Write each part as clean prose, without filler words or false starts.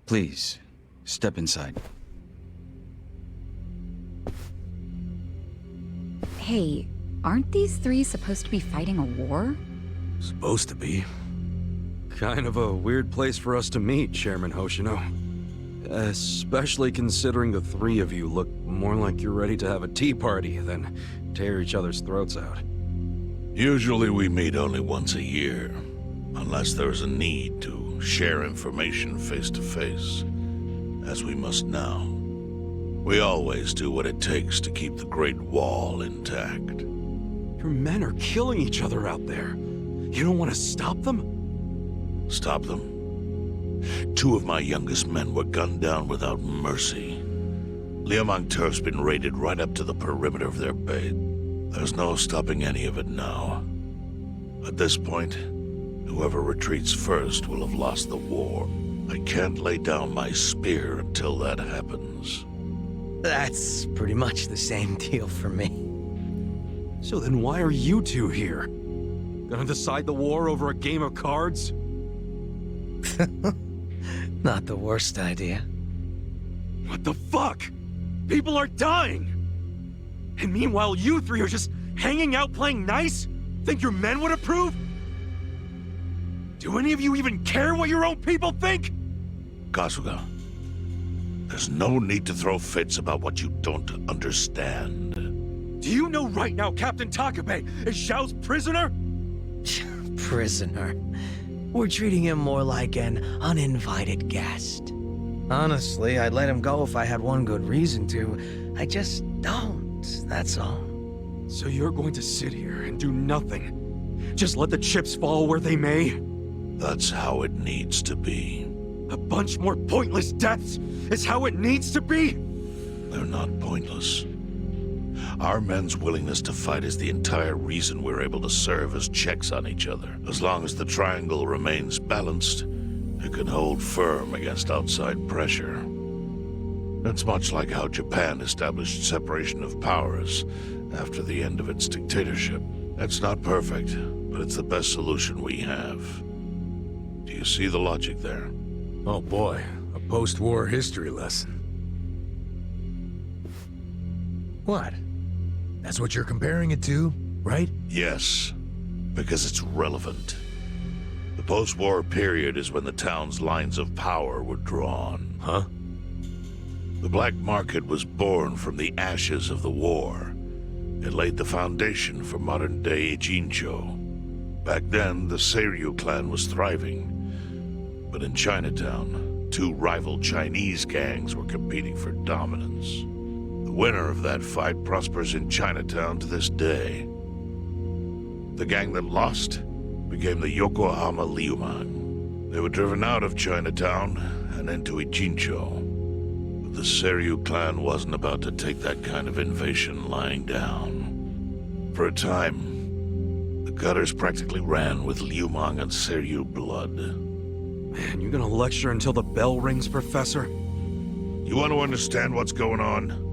Please, step inside. Hey, aren't these three supposed to be fighting a war? Supposed to be. Kind of a weird place for us to meet, Chairman Hoshino. Especially considering the three of you look more like you're ready to have a tea party than tear each other's throats out. Usually we meet only once a year, unless there's a need to share information face to face, as we must now. We always do what it takes to keep the Great Wall intact. Your men are killing each other out there. You don't want to stop them? Stop them? 2 of my youngest men were gunned down without mercy. Liumang Turf's been raided right up to the perimeter of their base. There's no stopping any of it now. At this point, whoever retreats first will have lost the war. I can't lay down my spear until that happens. That's pretty much the same deal for me. So then why are you two here? Gonna decide the war over a game of cards? Not the worst idea. What the fuck? People are dying! And meanwhile you three are just hanging out playing nice? Think your men would approve? Do any of you even care what your own people think? Kasuga, there's no need to throw fits about what you don't understand. Do you know right now Captain Takabe is Xiao's prisoner? Prisoner. We're treating him more like an uninvited guest. Honestly, I'd let him go if I had one good reason to. I just don't, that's all. So you're going to sit here and do nothing? Just let the chips fall where they may? That's how it needs to be. A bunch more pointless deaths is how it needs to be? They're not pointless. Our men's willingness to fight is the entire reason we're able to serve as checks on each other. As long as the triangle remains balanced, it can hold firm against outside pressure. It's much like how Japan established separation of powers after the end of its dictatorship. It's not perfect, but it's the best solution we have. Do you see the logic there? Oh boy, a post-war history lesson. What? That's what you're comparing it to, right? Yes, because it's relevant. The post-war period is when the town's lines of power were drawn. Huh? The black market was born from the ashes of the war. It laid the foundation for modern-day Ijincho. Back then, the Seiryu clan was thriving. But in Chinatown, 2 rival Chinese gangs were competing for dominance. The winner of that fight prospers in Chinatown to this day. The gang that lost became the Yokohama Liumang. They were driven out of Chinatown and into Ijincho. But the Seiryu clan wasn't about to take that kind of invasion lying down. For a time, the gutters practically ran with Liumang and Seiryu blood. Man, you gonna lecture until the bell rings, Professor? You want to understand what's going on?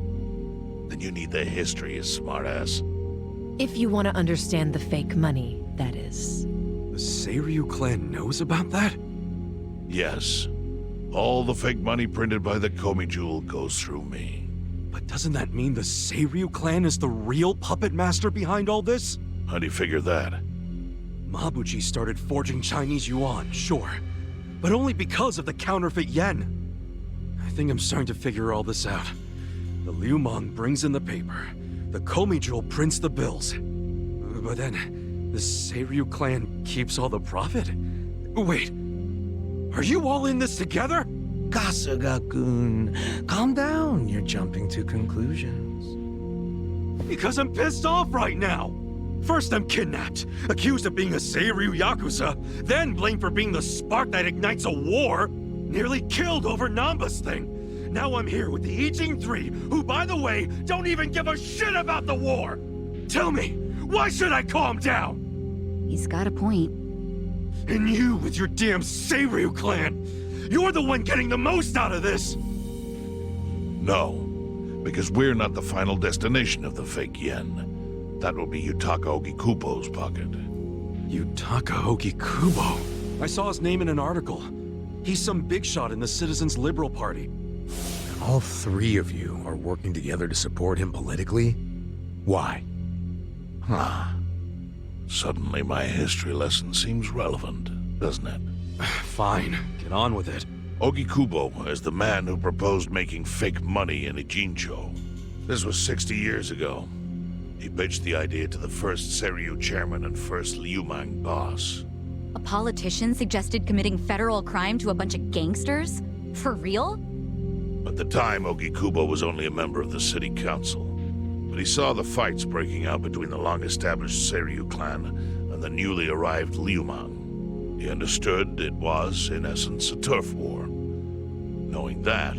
Then you need the history, you smartass. If you want to understand the fake money, that is. The Seiryu clan knows about that? Yes. All the fake money printed by the Komi Jewel goes through me. But doesn't that mean the Seiryu clan is the real puppet master behind all this? How do you figure that? Mabuchi started forging Chinese yuan, sure. But only because of the counterfeit yen. I think I'm starting to figure all this out. The Liumang brings in the paper. The Komi Jewel prints the bills. But then, the Seiryu clan keeps all the profit? Wait, are you all in this together? Kasuga-kun, calm down. You're jumping to conclusions. Because I'm pissed off right now. First I'm kidnapped, accused of being a Seiryu Yakuza, then blamed for being the spark that ignites a war, nearly killed over Namba's thing. Now I'm here with the Ijin 3, who, by the way, don't even give a shit about the war! Tell me, why should I calm down? He's got a point. And you with your damn Seiryu clan! You're the one getting the most out of this! No, because we're not the final destination of the fake yen. That will be Yutaka Ogikubo's pocket. Yutaka Ogikubo? I saw his name in an article. He's some big shot in the Citizens Liberal Party. All three of you are working together to support him politically? Why? Huh. Suddenly my history lesson seems relevant, doesn't it? Fine, get on with it. Ogikubo is the man who proposed making fake money in Ijincho. This was 60 years ago. He pitched the idea to the first Seiryu chairman and first Liumang boss. A politician suggested committing federal crime to a bunch of gangsters? For real? At the time, Ogikubo was only a member of the city council. But he saw the fights breaking out between the long-established Seiryu clan and the newly arrived Liumang. He understood it was, in essence, a turf war. Knowing that,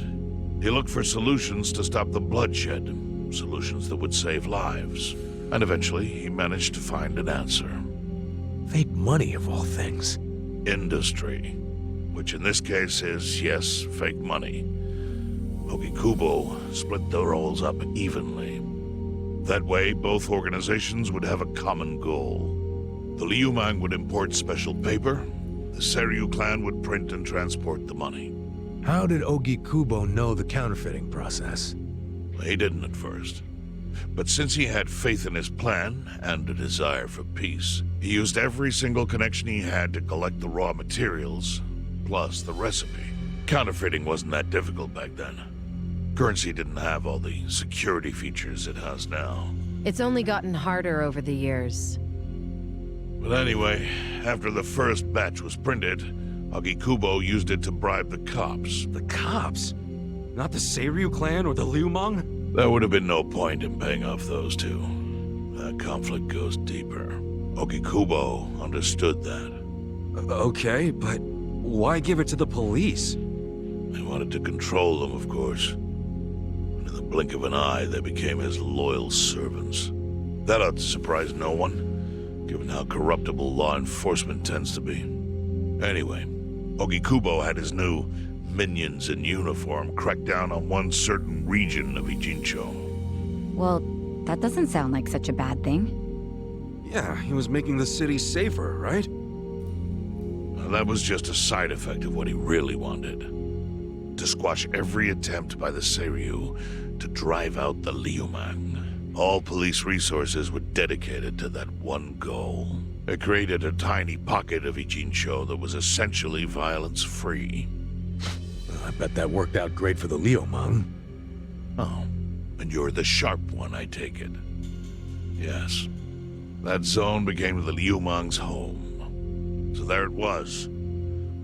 he looked for solutions to stop the bloodshed, solutions that would save lives. And eventually, he managed to find an answer. Fake money, of all things. Industry. Which in this case is, yes, fake money. Ogikubo split the roles up evenly. That way, both organizations would have a common goal. The Liumang would import special paper, the Seiryu clan would print and transport the money. How did Ogikubo know the counterfeiting process? He didn't at first. But since he had faith in his plan and a desire for peace, he used every single connection he had to collect the raw materials, plus the recipe. Counterfeiting wasn't that difficult back then. Currency didn't have all the security features it has now. It's only gotten harder over the years. But anyway, after the first batch was printed, Ogikubo used it to bribe the cops. The cops? Not the Seiryu clan or the Liumang? There would have been no point in paying off those two. That conflict goes deeper. Ogikubo understood that. Okay, but why give it to the police? He wanted to control them, of course. And in the blink of an eye, they became his loyal servants. That ought to surprise no one, given how corruptible law enforcement tends to be. Anyway, Ogikubo had his new minions in uniform crack down on one certain region of Ijincho. Well, that doesn't sound like such a bad thing. Yeah, he was making the city safer, right? Now, that was just a side effect of what he really wanted. To squash every attempt by the Seiryu to drive out the Liumang. All police resources were dedicated to that one goal. It created a tiny pocket of Ijincho that was essentially violence-free. I bet that worked out great for the Liumang. Oh, and you're the sharp one, I take it. Yes. That zone became the Liumang's home. So there it was.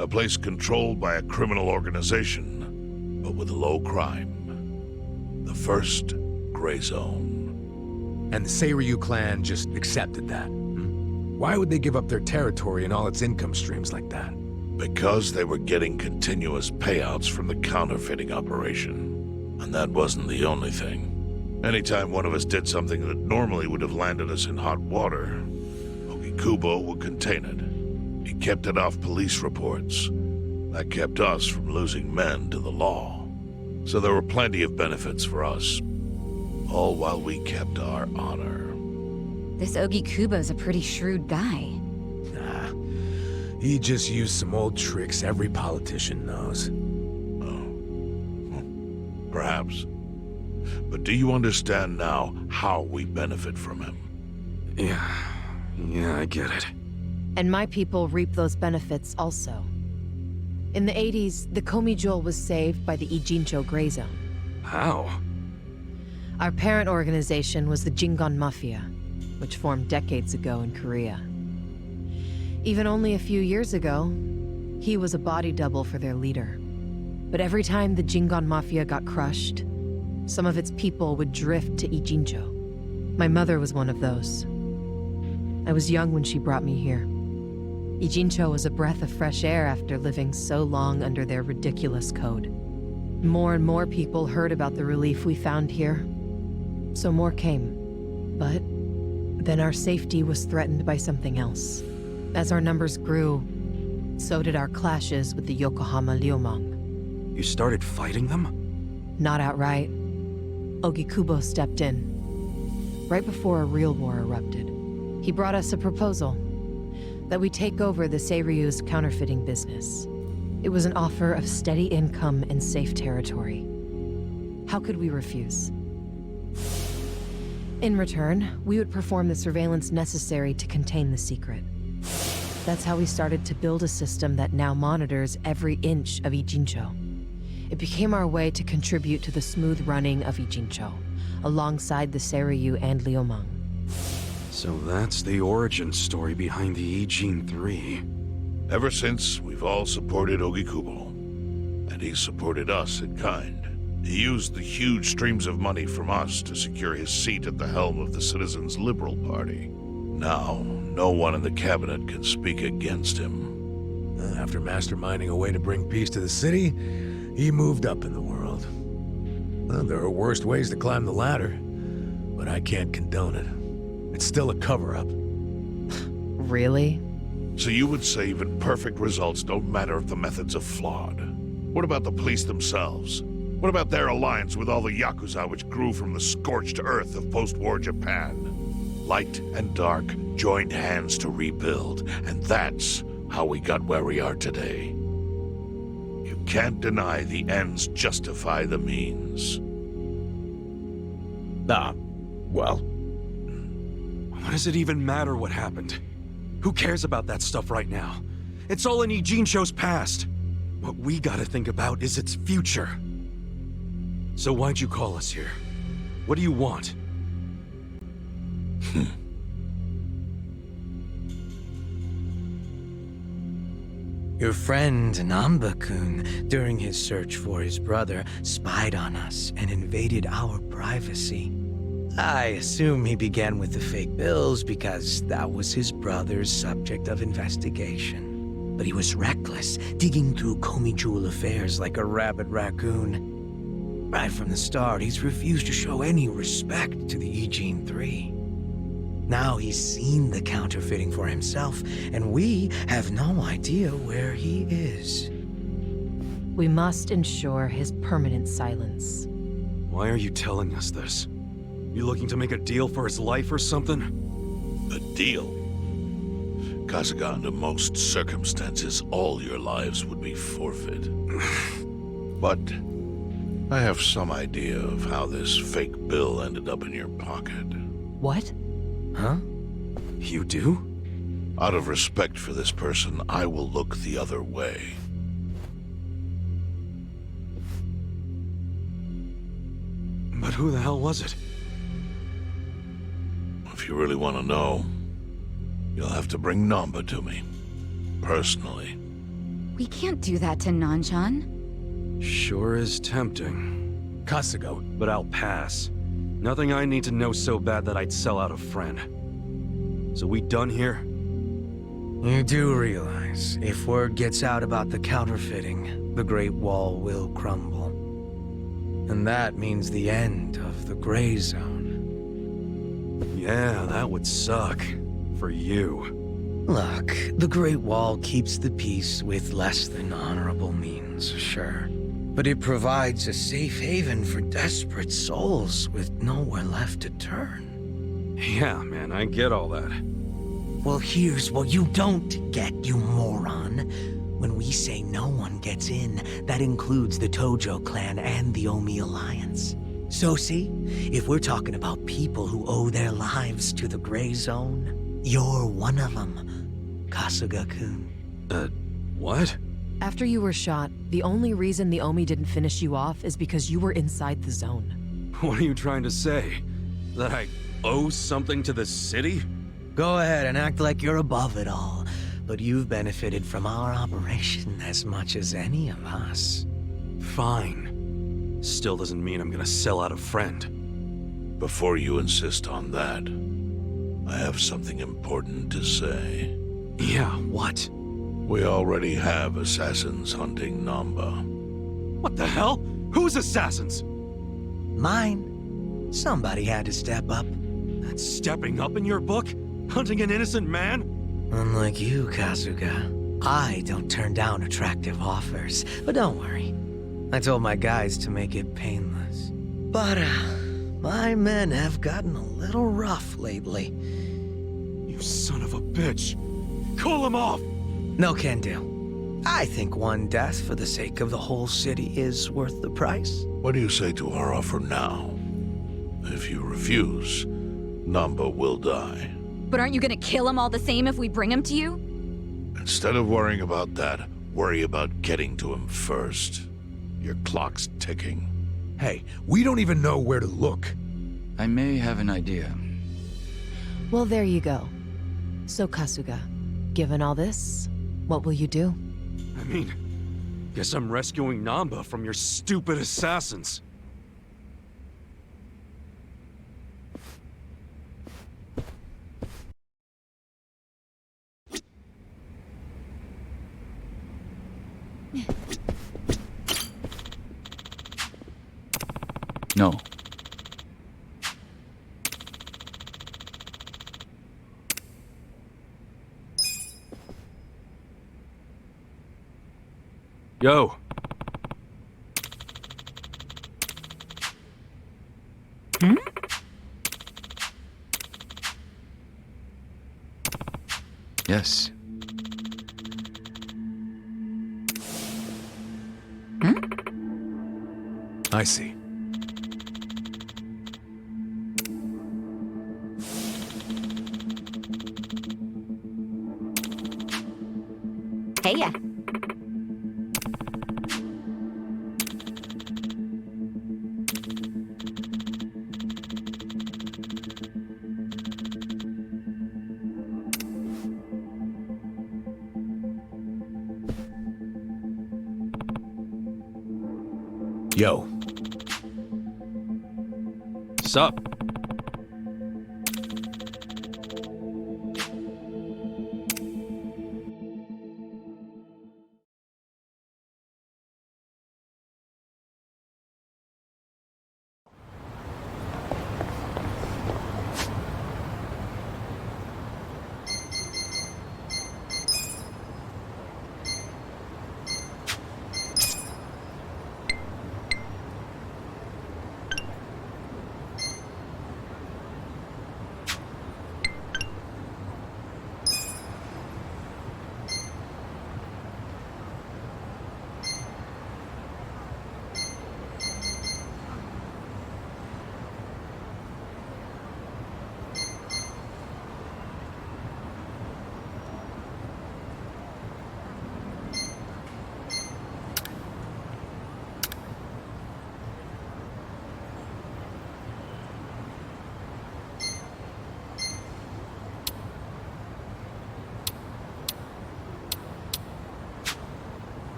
A place controlled by a criminal organization, but with low crime. The first gray zone. And the Seiryu clan just accepted that. Why would they give up their territory and all its income streams like that? Because they were getting continuous payouts from the counterfeiting operation. And that wasn't the only thing. Anytime one of us did something that normally would have landed us in hot water, Ogikubo would contain it. He kept it off police reports. That kept us from losing men to the law. So there were plenty of benefits for us. All while we kept our honor. This Ogikubo's a pretty shrewd guy. Nah, he just used some old tricks every politician knows. Oh. Perhaps. But do you understand now how we benefit from him? Yeah, I get it. And my people reap those benefits also. In the 80s, the Komi Jewel was saved by the Ijincho Gray Zone. How? Our parent organization was the Jingon Mafia, which formed decades ago in Korea. Even only a few years ago, he was a body double for their leader. But every time the Jingon Mafia got crushed, some of its people would drift to Ijincho. My mother was one of those. I was young when she brought me here. Ijincho was a breath of fresh air after living so long under their ridiculous code. More and more people heard about the relief we found here, so more came. But then our safety was threatened by something else. As our numbers grew, so did our clashes with the Yokohama Liumang. You started fighting them? Not outright. Ogikubo stepped in. Right before a real war erupted. He brought us a proposal. That we take over the Seiryu's counterfeiting business. It was an offer of steady income and safe territory. How could we refuse? In return, we would perform the surveillance necessary to contain the secret. That's how we started to build a system that now monitors every inch of Ijincho. It became our way to contribute to the smooth running of Ijincho, alongside the Seiryu and Liumang. So that's the origin story behind the Ijin 3. Ever since, we've all supported Ogikubo, and he supported us in kind. He used the huge streams of money from us to secure his seat at the helm of the Citizens' Liberal Party. Now, no one in the cabinet can speak against him. After masterminding a way to bring peace to the city, he moved up in the world. Well, there are worse ways to climb the ladder, but I can't condone it. It's still a cover-up. Really? So you would say even perfect results don't matter if the methods are flawed? What about the police themselves? What about their alliance with all the Yakuza which grew from the scorched earth of post-war Japan? Light and dark joined hands to rebuild, and that's how we got where we are today. You can't deny the ends justify the means. Well, What does it even matter what happened? Who cares about that stuff right now? It's all in Ijincho's past. What we gotta think about is its future. So why'd you call us here? What do you want? Your friend Namba-kun, during his search for his brother, spied on us and invaded our privacy. I assume he began with the fake bills because that was his brother's subject of investigation. But he was reckless, digging through Komijul affairs like a rabid raccoon. Right from the start, he's refused to show any respect to the Ijin 3. Now he's seen the counterfeiting for himself, and we have no idea where he is. We must ensure his permanent silence. Why are you telling us this? You looking to make a deal for his life or something? A deal? Kasuga, under most circumstances, all your lives would be forfeit. But I have some idea of how this fake bill ended up in your pocket. What? Huh? You do? Out of respect for this person, I will look the other way. But who the hell was it? If you really want to know, you'll have to bring Namba to me. Personally. We can't do that to Nanchan. Sure is tempting. Kasuga, But I'll pass. Nothing I need to know so bad that I'd sell out a friend. So we done here? You do realize, if word gets out about the counterfeiting, the Great Wall will crumble. And that means the end of the Gray Zone. Yeah, that would suck. For you. Look, the Great Wall keeps the peace with less than honorable means, sure. But it provides a safe haven for desperate souls with nowhere left to turn. Yeah, man, I get all that. Well, here's what you don't get, you moron. When we say no one gets in, that includes the Tojo clan and the Omi Alliance. So see, if we're talking about people who owe their lives to the Gray Zone, you're one of them, Kasuga-kun. What? After you were shot, the only reason the Omi didn't finish you off is because you were inside the zone. What are you trying to say? That I owe something to the city? Go ahead and act like you're above it all, but you've benefited from our operation as much as any of us. Fine. Still doesn't mean I'm gonna sell out a friend. Before you insist on that, I have something important to say. Yeah, what? We already have assassins hunting Namba. What the hell? Who's assassins? Mine. Somebody had to step up. That's stepping up in your book? Hunting an innocent man? Unlike you, Kasuga, I don't turn down attractive offers. But don't worry. I told my guys to make it painless. But, my men have gotten a little rough lately. You son of a bitch. Call him off! No can do. I think one death for the sake of the whole city is worth the price. What do you say to our offer now? If you refuse, Namba will die. But aren't you gonna kill him all the same if we bring him to you? Instead of worrying about that, worry about getting to him first. Your clock's ticking. Hey, we don't even know where to look. I may have an idea. Well, there you go. So, Kasuga, given all this, what will you do? I mean, guess I'm rescuing Namba from your stupid assassins. No. Yo. Yes. I see. Hey ya. Yo. Sup?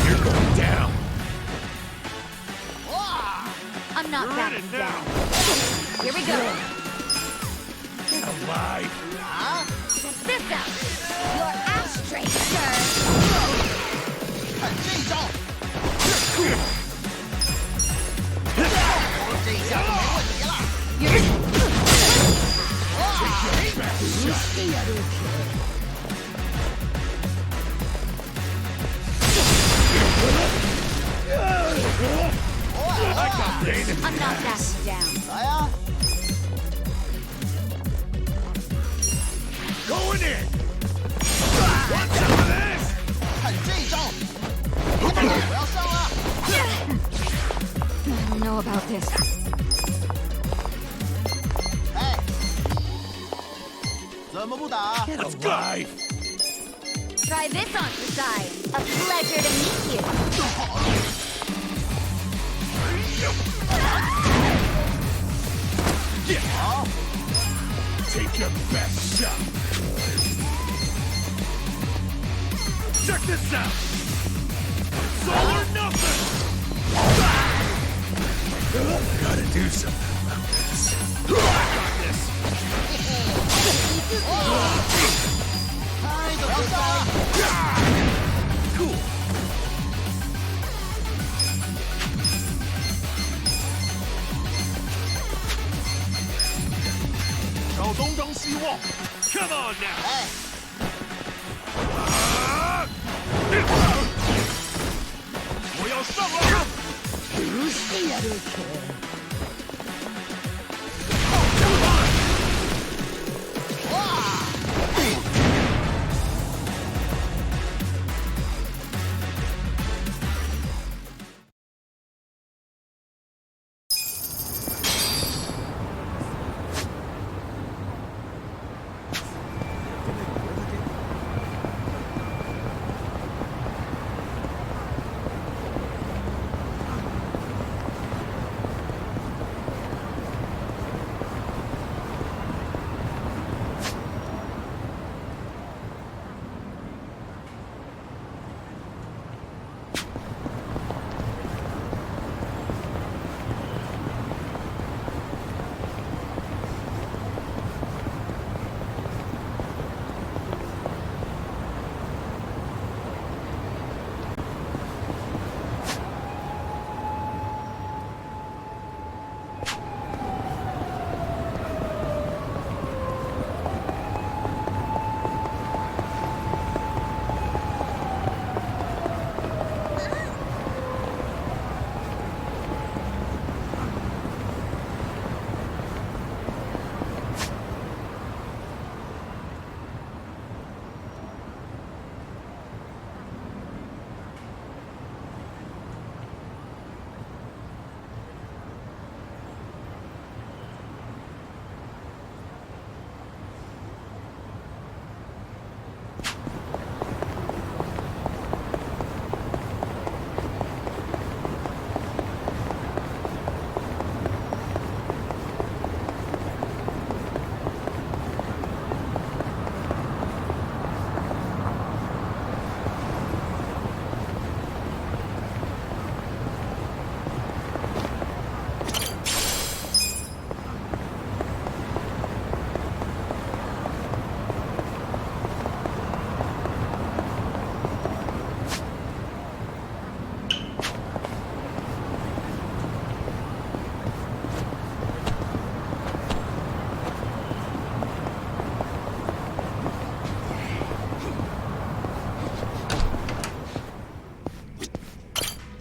You're going down. I'm not backing down. Here we go. Get alive. Check this out. Your ashtray, sir. I'm not backing down. Going in. Want some of this? know about this. Let's go! Try this on for size. A pleasure to meet you. Take your best shot. Check this out. It's all or nothing. Gotta do something about this. I got this. Cool. Come on now. We all suffer.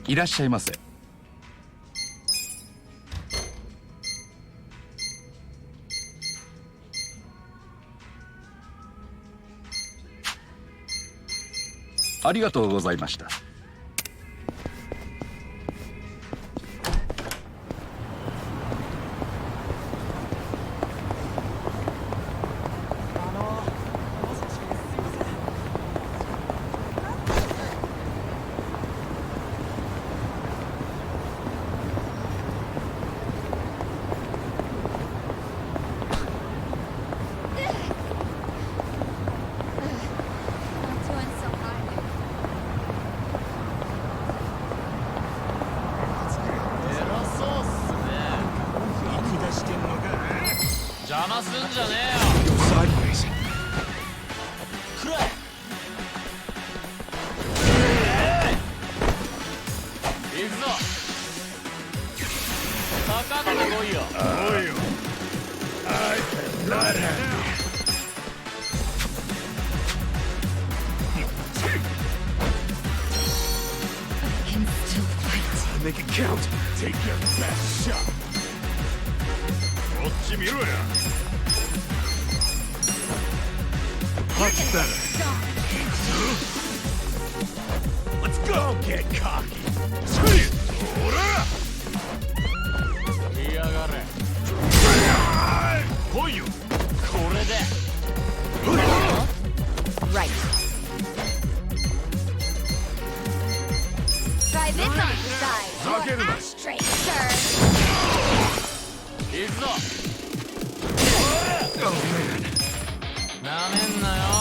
いらっしゃいませ。ありがとうございました。Go sideways. Not happy. Can still fight. Make it count. Take your best shot. Much better. Let's go. Don't get cocky. Try this on the side. Talk Your into that. ashtray, sir. Oh man.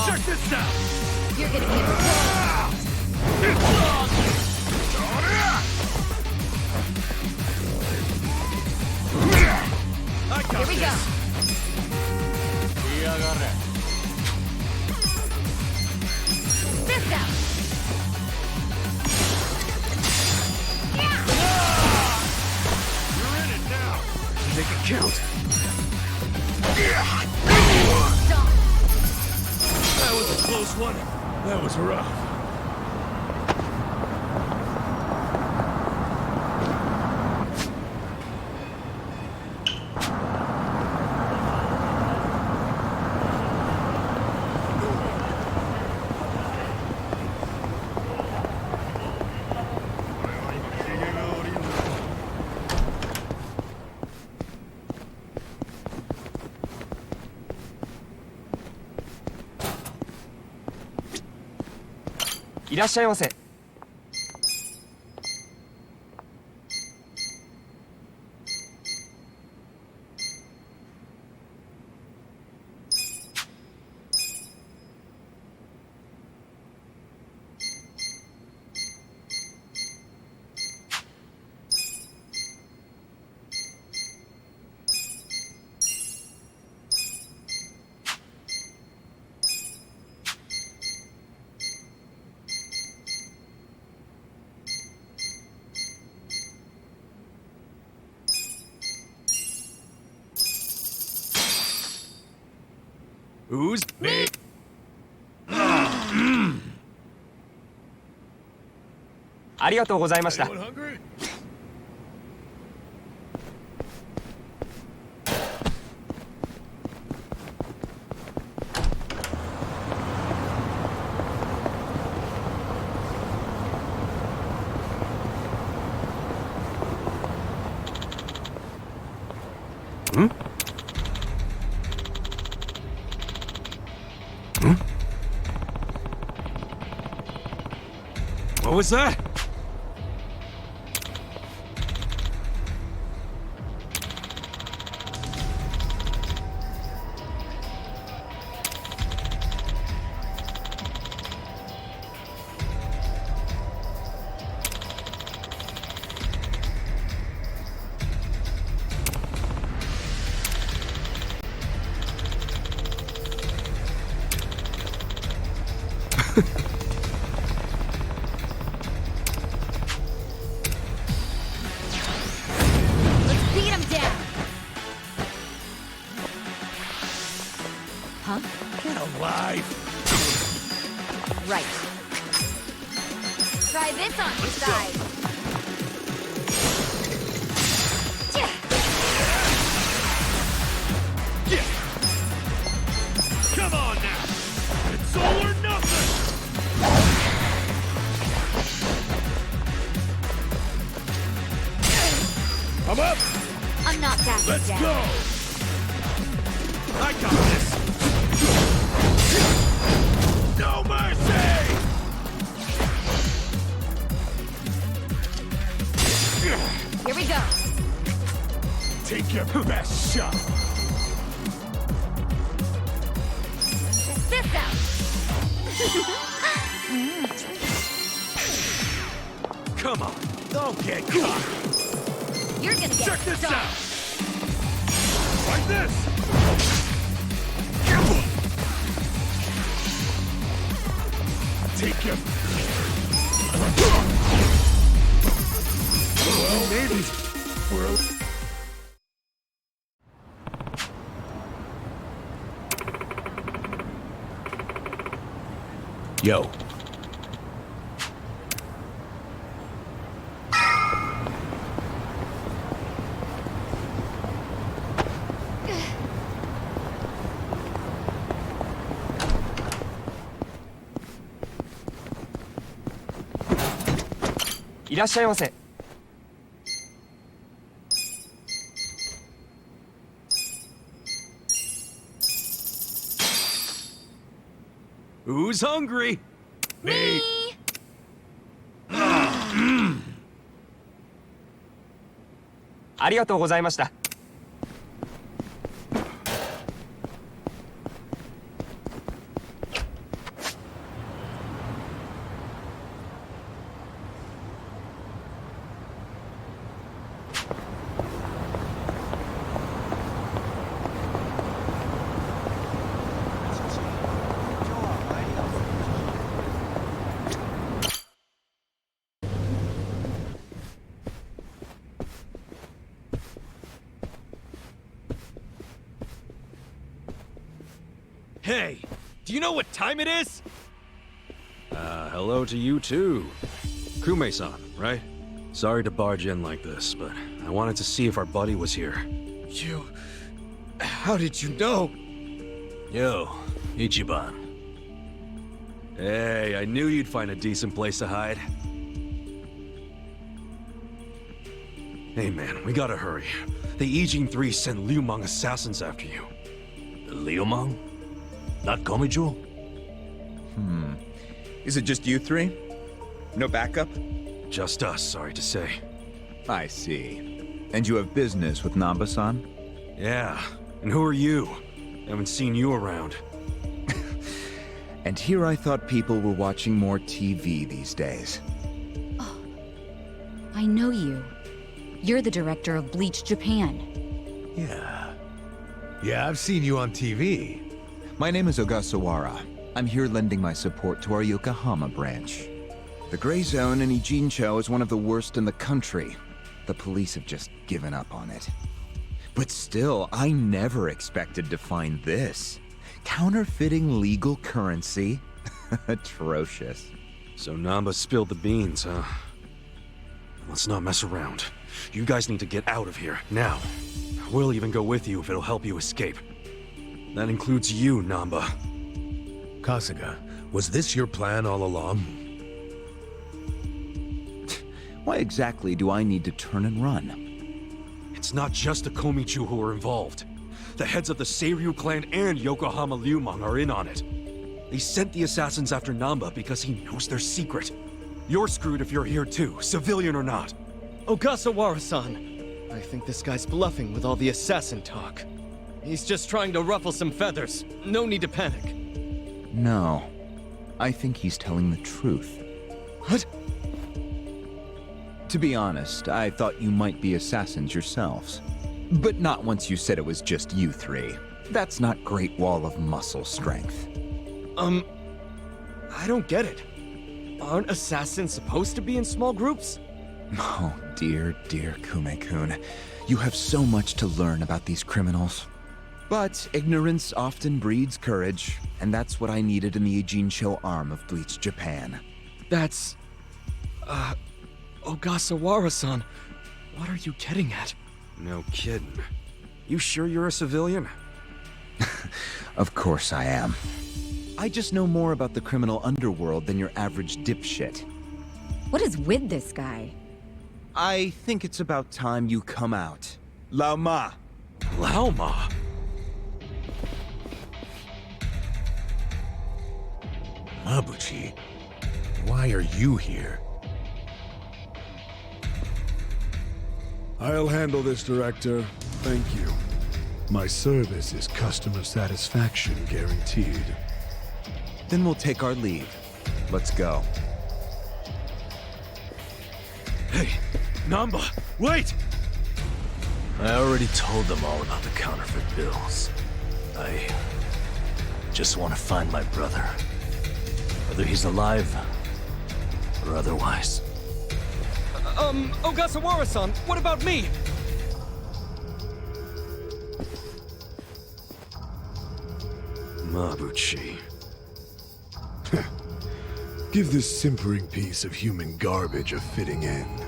Check this out! You're gonna get I got Here we go. Fist out. You're in it now. Make it count. Stop. That was a close one. That was rough.いらっしゃいませ。Who's me? ありがとうございました。 Anyone hungry? ん What was that? Let's beat him down. Huh? Get alive! Right. Try this on the side. Yeah. Come on now! It's all or nothing! I'm up! I'm not backing Let's down. go! I got this! No mercy! Here we go. Take your best shot! Fist out. Come on, don't get caught! You're gonna get Check this stomped. out! Like this! Take your... Well, maybe... We're... Yo.いらっしゃいませ。 Who's hungry? Me! ありがとうございました。Hey, do you know what time it is? Hello to you too. Kume-san, right? Sorry to barge in like this, but I wanted to see if our buddy was here. You... How did you know? Yo, Ichiban. Hey, I knew you'd find a decent place to hide. Hey man, we gotta hurry. The Ijin 3 sent Liu Meng assassins after you. The Liu Meng? Not Komichu? Is it just you three? No backup? Just us, sorry to say. I see. And you have business with Namba-san? Yeah, and who are you? Haven't seen you around. And here I thought people were watching more TV these days. I know you. You're the director of Bleach Japan. Yeah. Yeah, I've seen you on TV. My name is Ogasawara. I'm here lending my support to our Yokohama branch. The Gray Zone in Ijincho is one of the worst in the country. The police have just given up on it. But still, I never expected to find this. Counterfeiting legal currency? Atrocious. So Namba spilled the beans, huh? Let's not mess around. You guys need to get out of here, now. We'll even go with you if it'll help you escape. That includes you, Namba. Kasuga, was this your plan all along? Why exactly do I need to turn and run? It's not just the Komichu who are involved. The heads of the Seiryu clan and Yokohama Liu Meng are in on it. They sent the assassins after Namba because he knows their secret. You're screwed if you're here too, civilian or not. Ogasawara-san, I think this guy's bluffing with all the assassin talk. He's just trying to ruffle some feathers. No need to panic. No. I think he's telling the truth. What? To be honest, I thought you might be assassins yourselves. But not once you said it was just you three. That's not Great Wall of muscle strength. I don't get it. Aren't assassins supposed to be in small groups? Oh, dear, dear Kume-kun. You have so much to learn about these criminals. But ignorance often breeds courage, and that's what I needed in the Ijincho arm of Bleach Japan. That's... Ogasawara-san, what are you getting at? No kidding. You sure you're a civilian? Of course I am. I just know more about the criminal underworld than your average dipshit. What is with this guy? I think it's about time you come out. Lao Ma! Lao Ma? Mabuchi, why are you here? I'll handle this, Director. Thank you. My service is customer satisfaction guaranteed. Then we'll take our leave. Let's go. Hey, Namba, wait! I already told them all about the counterfeit bills. I just want to find my brother. Whether he's alive or otherwise. Ogasawara-san, what about me? Mabuchi. Give this simpering piece of human garbage a fitting end.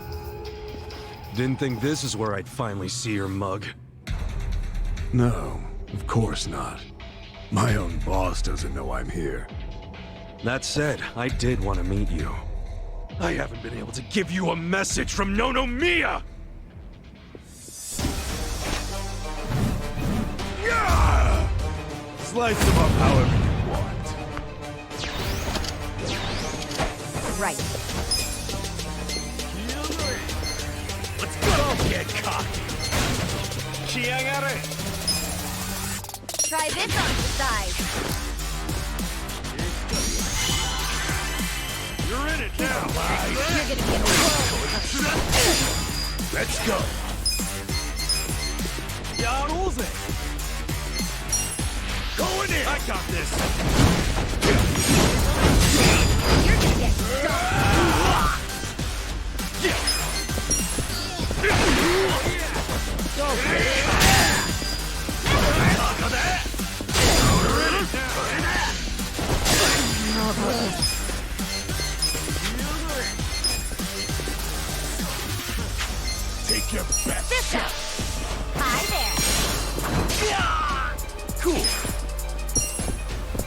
Didn't think this is where I'd finally see your mug. No, of course not. My own boss doesn't know I'm here. That said, I did want to meet you. I haven't been able to give you a message from Nonomiya! Yeah! Slice them up however you want. Right. Let's go! Don't get cocky! Try this on the side. You're in it now. You're gonna be in a whirlwind. Let's go. Going in. I got this. You're gonna get stuck. Take your best This shot. up. Hi there. Cool.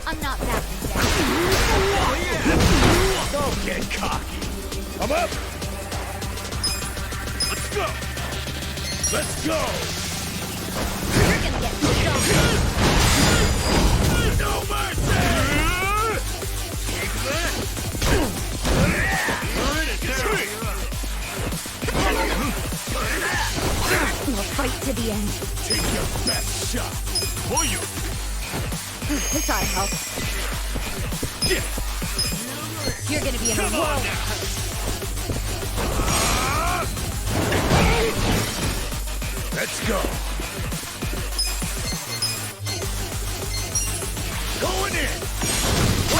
I'm not backing down. Don't get cocky. I'm up. Let's go. Let's go. You're gonna get stuck. No mercy. We'll fight to the end. Take your best shot. For you. This ought to help. You're gonna be in a Come on whirlwind. now. Let's go. Going in.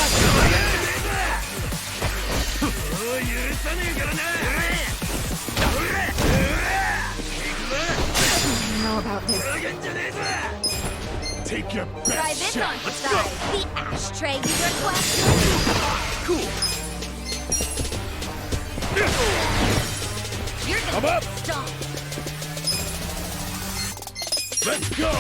I don't know about this. Take your best Try this shot. on the Let's side. go. The ashtray you requested. Cool. You're gonna I'm get up. stomped. Let's go.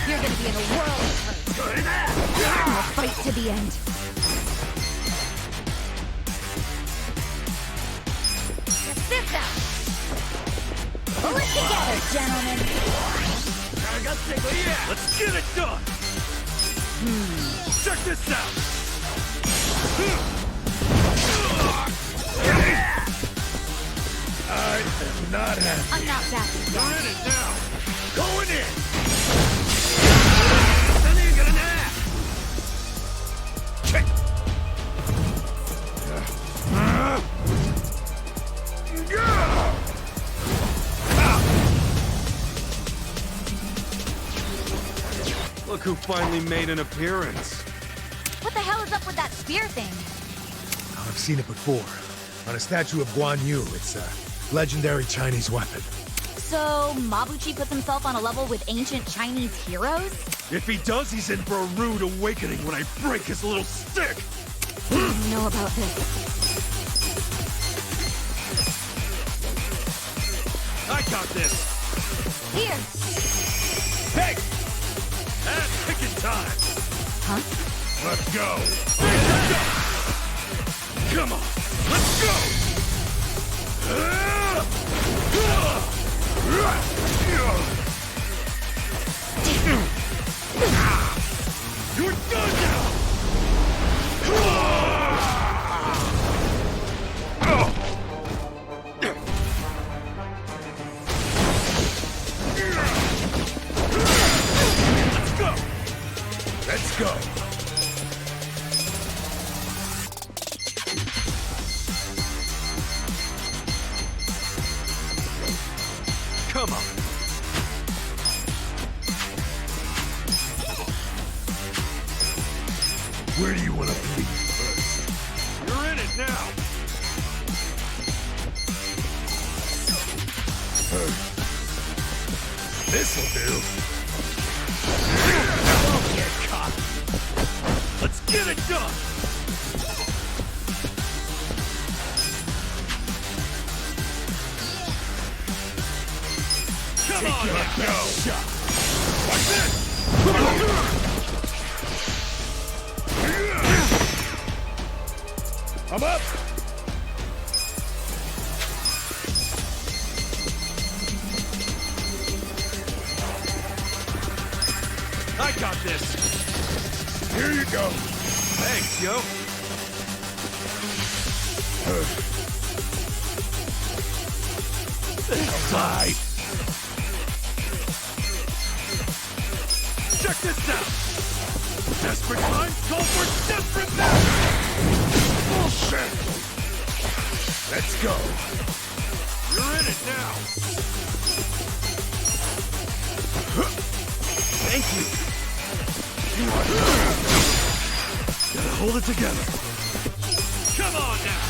You're gonna be in a whirlwind. We'll fight to the end. Check this out. Pull it together, gentlemen. Let's get it done. Check this out. I am not happy. I'm not backing You're down. in it now. Going in. Check. Look who finally made an appearance. What the hell is up with that spear thing? I've seen it before. On a statue of Guan Yu, it's a legendary Chinese weapon. So, Mabuchi puts himself on a level with ancient Chinese heroes? If he does, he's in for a rude awakening when I break his little stick. I don't know about this. I got this. Here! Hey! Ass kicking time. Huh? Let's go. Come on, let's go! You're done now. Let's go. Come on. Where do you want to bleed first? You're in it now. This'll do. Don't get caught. Let's get it done. Come Take on, your let's best go. shot. Watch this. I'm up. I got this. Here you go. Thanks, yo. Die! Check this out! Desperate times call for desperate measures! Bullshit! Let's go! You're in it now! Thank you! Gotta hold it together! Come on now!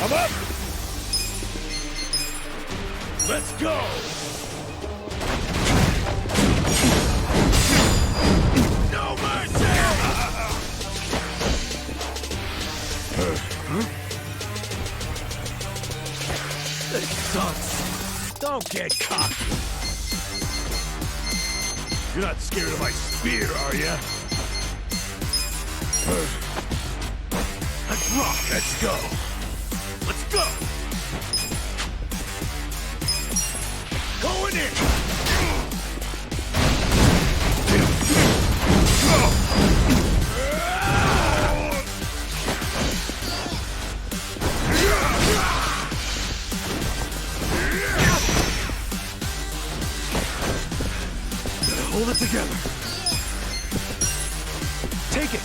I'm up! Let's go! No mercy! This sucks! Don't get cocky! You're not scared of my spear, are you? Let's rock! Let's go! Let's go! Going in! Hold it together! Take it!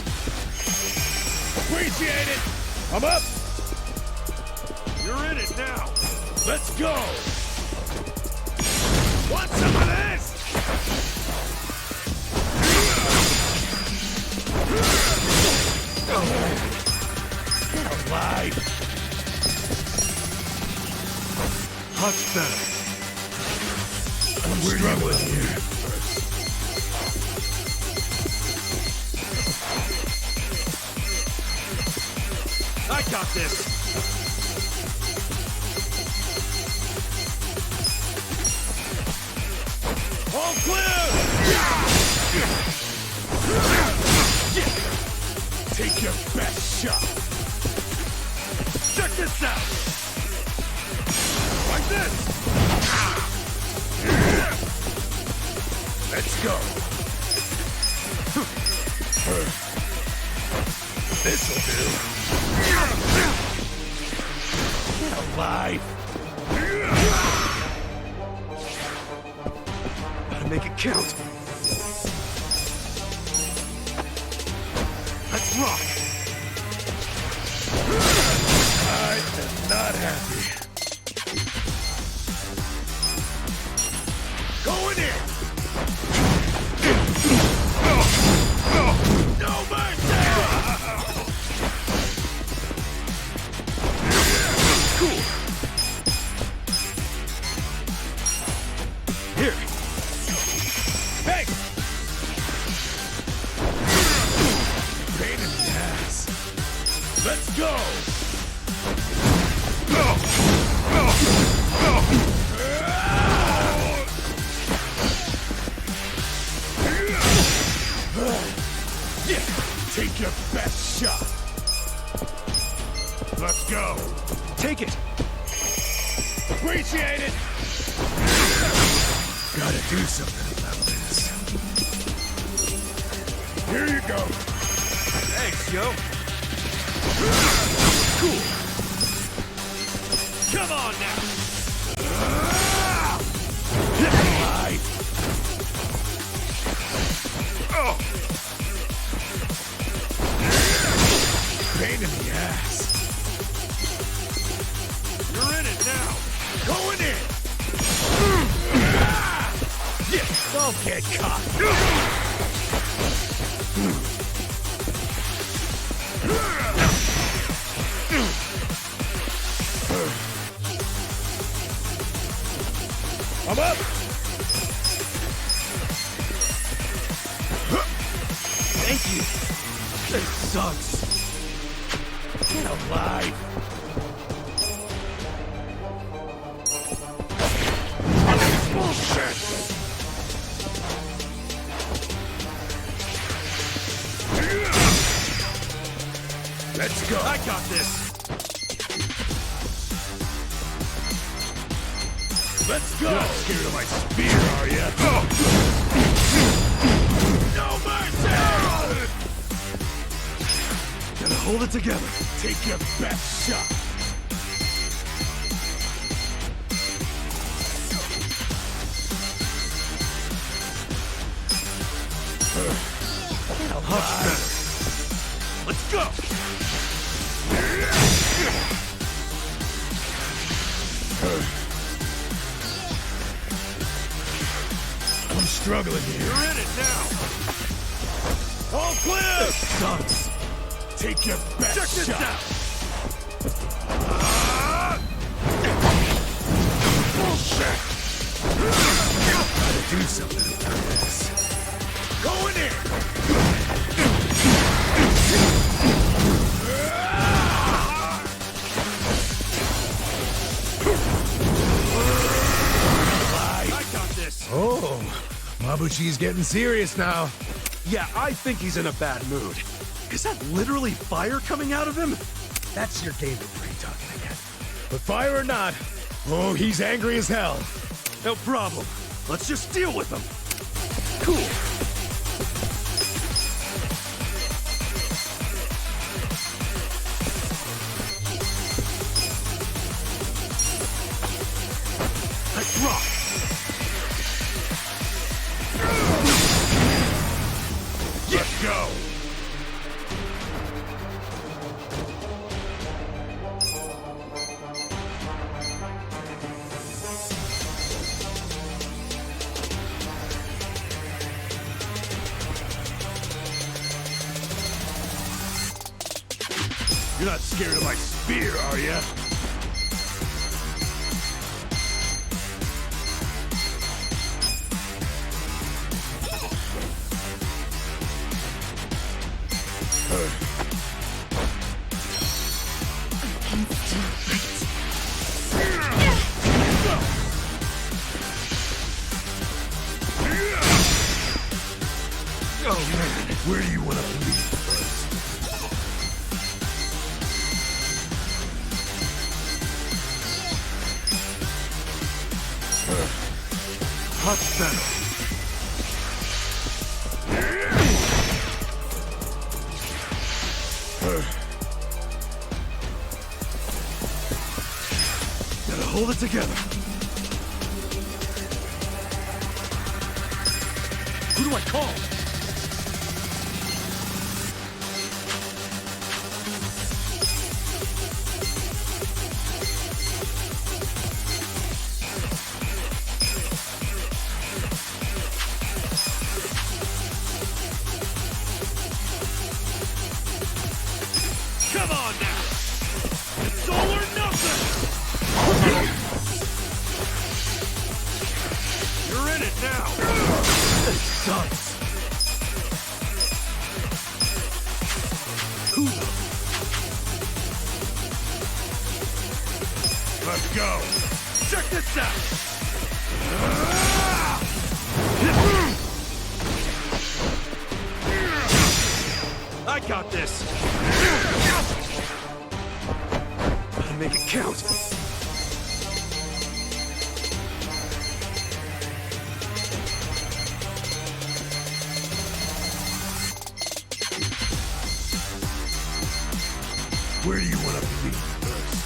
Appreciate it! I'm up! You're in it now! Let's go! Want some of this? Get alive! Much better. I'm struggling here. I got this! All clear! Take your best shot! Check this out! Like this! Let's go! This'll do! Get alive! Gotta make it count! Let's rock! I am not happy. Going in! No mercy! Cool! Here! Hey! Pain in the ass. Let's go! Yeah, take your best shot. Let's go. Take it! Appreciate it. Gotta do something about this. Here you go. Thanks, Joe! Cool. Come on now! Alive. Oh. Pain in the ass. You're in it now! Going in. Yeah, don't get caught. I'm up. Thank you! This sucks! Get alive. Bullshit. Let's go. I got this! Let's go. You're not scared of my spear, are you? No mercy! hold it together. Take your best shot. Much better. Let's go! I'm struggling here. You're in it now! All clear! Sons, take your best Check this shot. out! Bullshit! Gotta do something about this. Going in! I got this! Oh, Mabuchi's getting serious now. Yeah, I think he's in a bad mood. Is that literally fire coming out of him? That's your David brain talking again. But fire or not, oh, he's angry as hell. No problem. Let's just deal with him. Cool. Let's rock. Let's go. You're not scared of my spear, are ya? Oh man, where do you want to bleed first? Much better. Gotta hold it together. Who do I call? Come on now! It's all or nothing! You're in it now! This sucks! Who the... Let's go! Check this out! I got this! Gotta make it count! Where do you want to bleed first?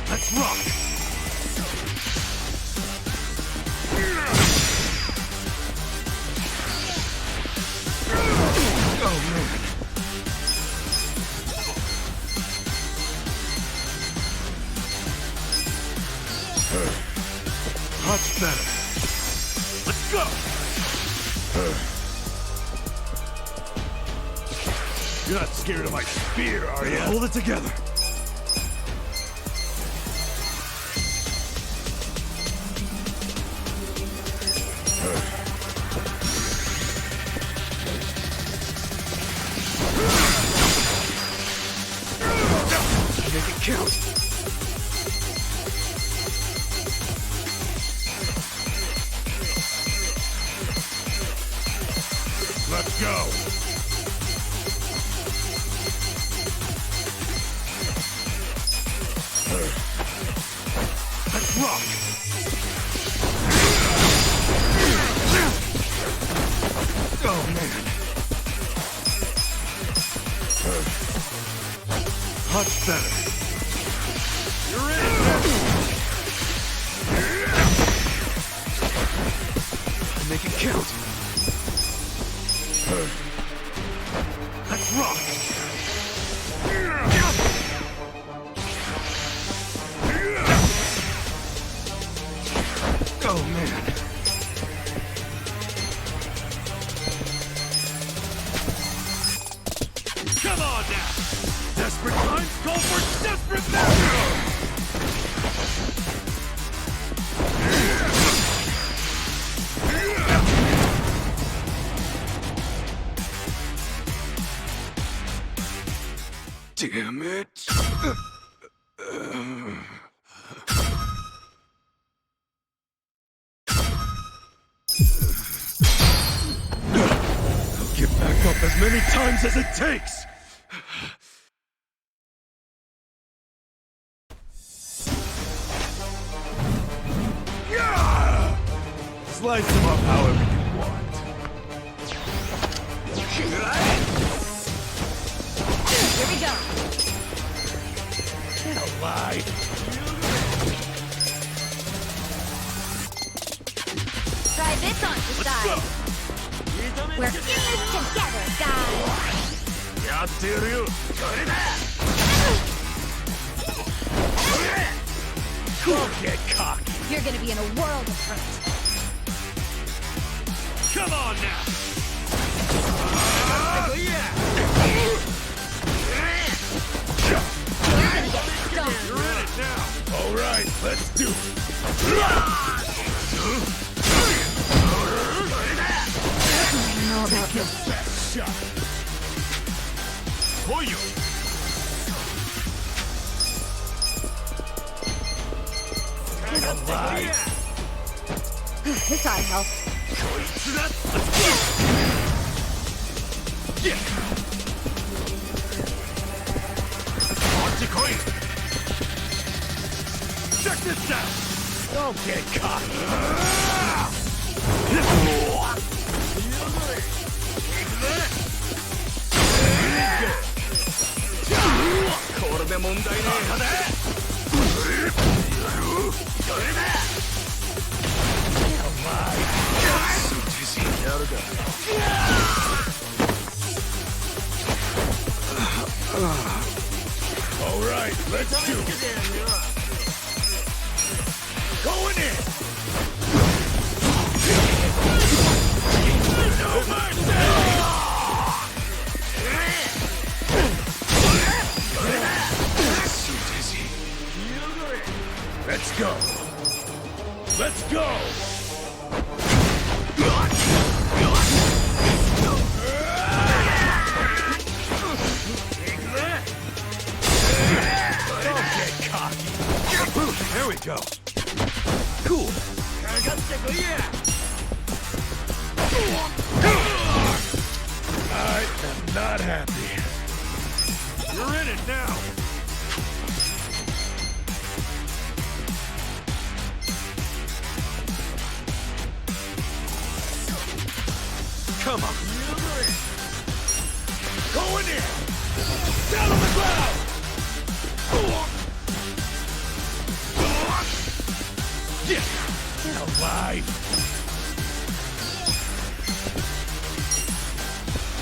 Let's rock! Oh man! Much better. Let's go! You're not scared of my spear, are you? Hold it together. Make it count. Let's go. Much better. You're in! Make it count. Let's rock! Oh, man. Come on now! Desperate times call for desperate measures! Damn it! I'll get back up as many times as it takes! Slice them up however you want. Here we go. Get alive! Try this on the side. We're in this together, guys. Don't get cocky! You're gonna be in a world of hurt. Come on now! You're gonna get stoned. You're in it now! Alright, let's do it! I don't know about this. Best shot! Koyo! Get alive! This ought to help. Check this out! Don't get cocky! Alright, let's do it! Going in! No mercy! So dizzy. Let's go! Let's go! Don't get cocky! There we go! Cool! I am not happy. You're in it now! Come on! Going in! Down on the ground! Yeah! Get alive!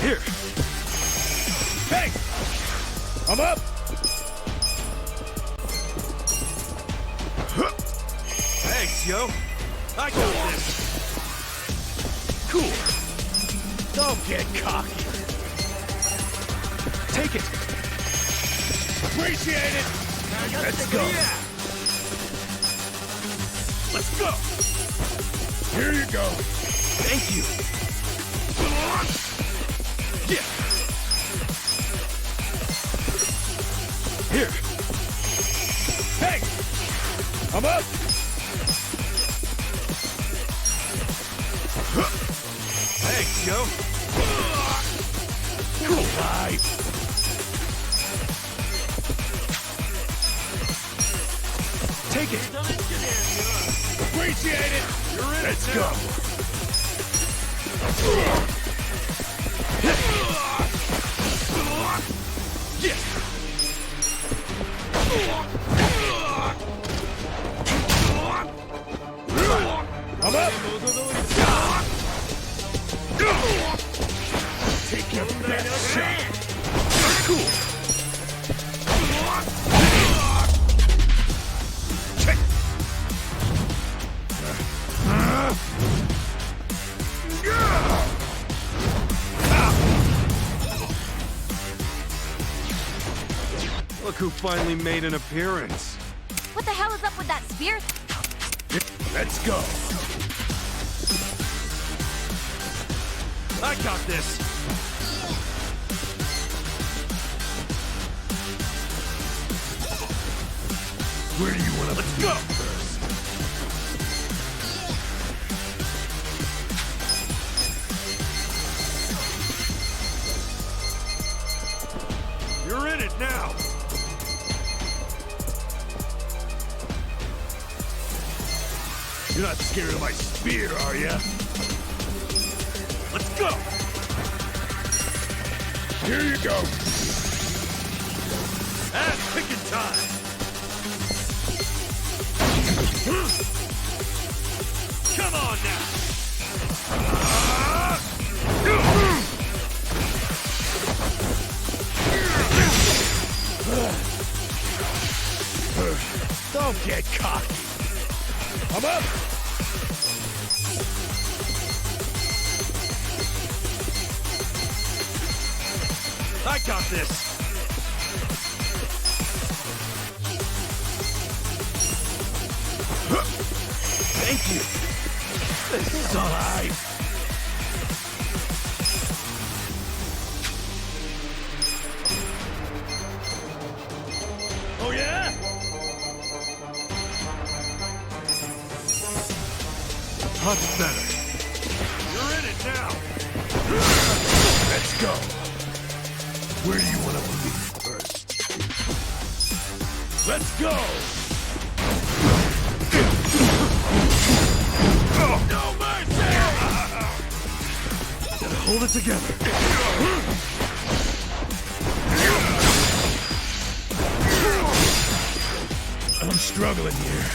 Here! Hey! I'm up! Thanks, yo! I got this! Cool! Don't get cocky! Take it! Appreciate it! Let's go! Let's go! Here you go! Thank you! Yeah! Here! Hey! I'm up! Thanks, yo! Cool vibe! Take it! Appreciate it! You're in Let's it go! now. Yeah! Yaku finally made an appearance. What the hell is up with that spear? Let's go. I got this. Where do you want to Let's go first? You're in it now. You're not scared of my spear, are ya? Let's go! Here you go! Ass picking time! Come on now! Don't get cocky! I'm up! I got this! Thank you! This is alright! Oh yeah? Much better. You're in it now! Let's go! Where do you want to believe first? Let's go! Oh, no mercy! Gotta hold it together. I'm struggling here.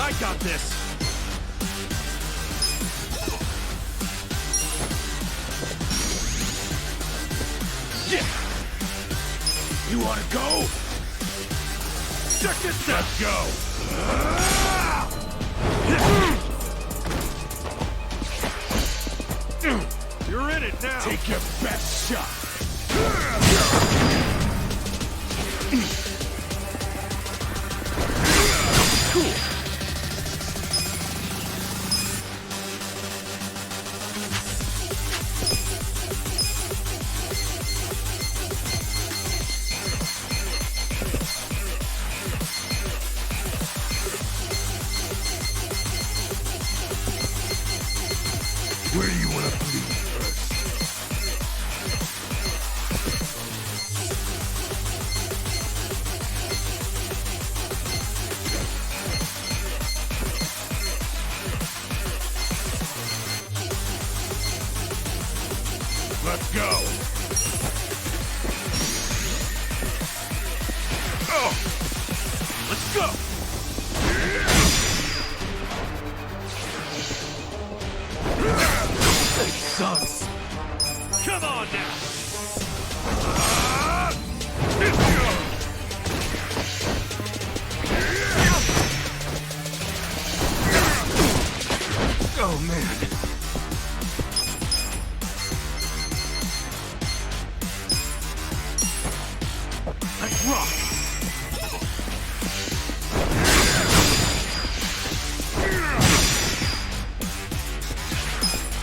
I got this! Yeah! You wanna go? Check this out! Let's go! You're in it now! Take your best shot! Cool! Where do you want to bleed first? Let's go! Oh! Let's go! This sucks! Come on now! Oh man! Nice rock!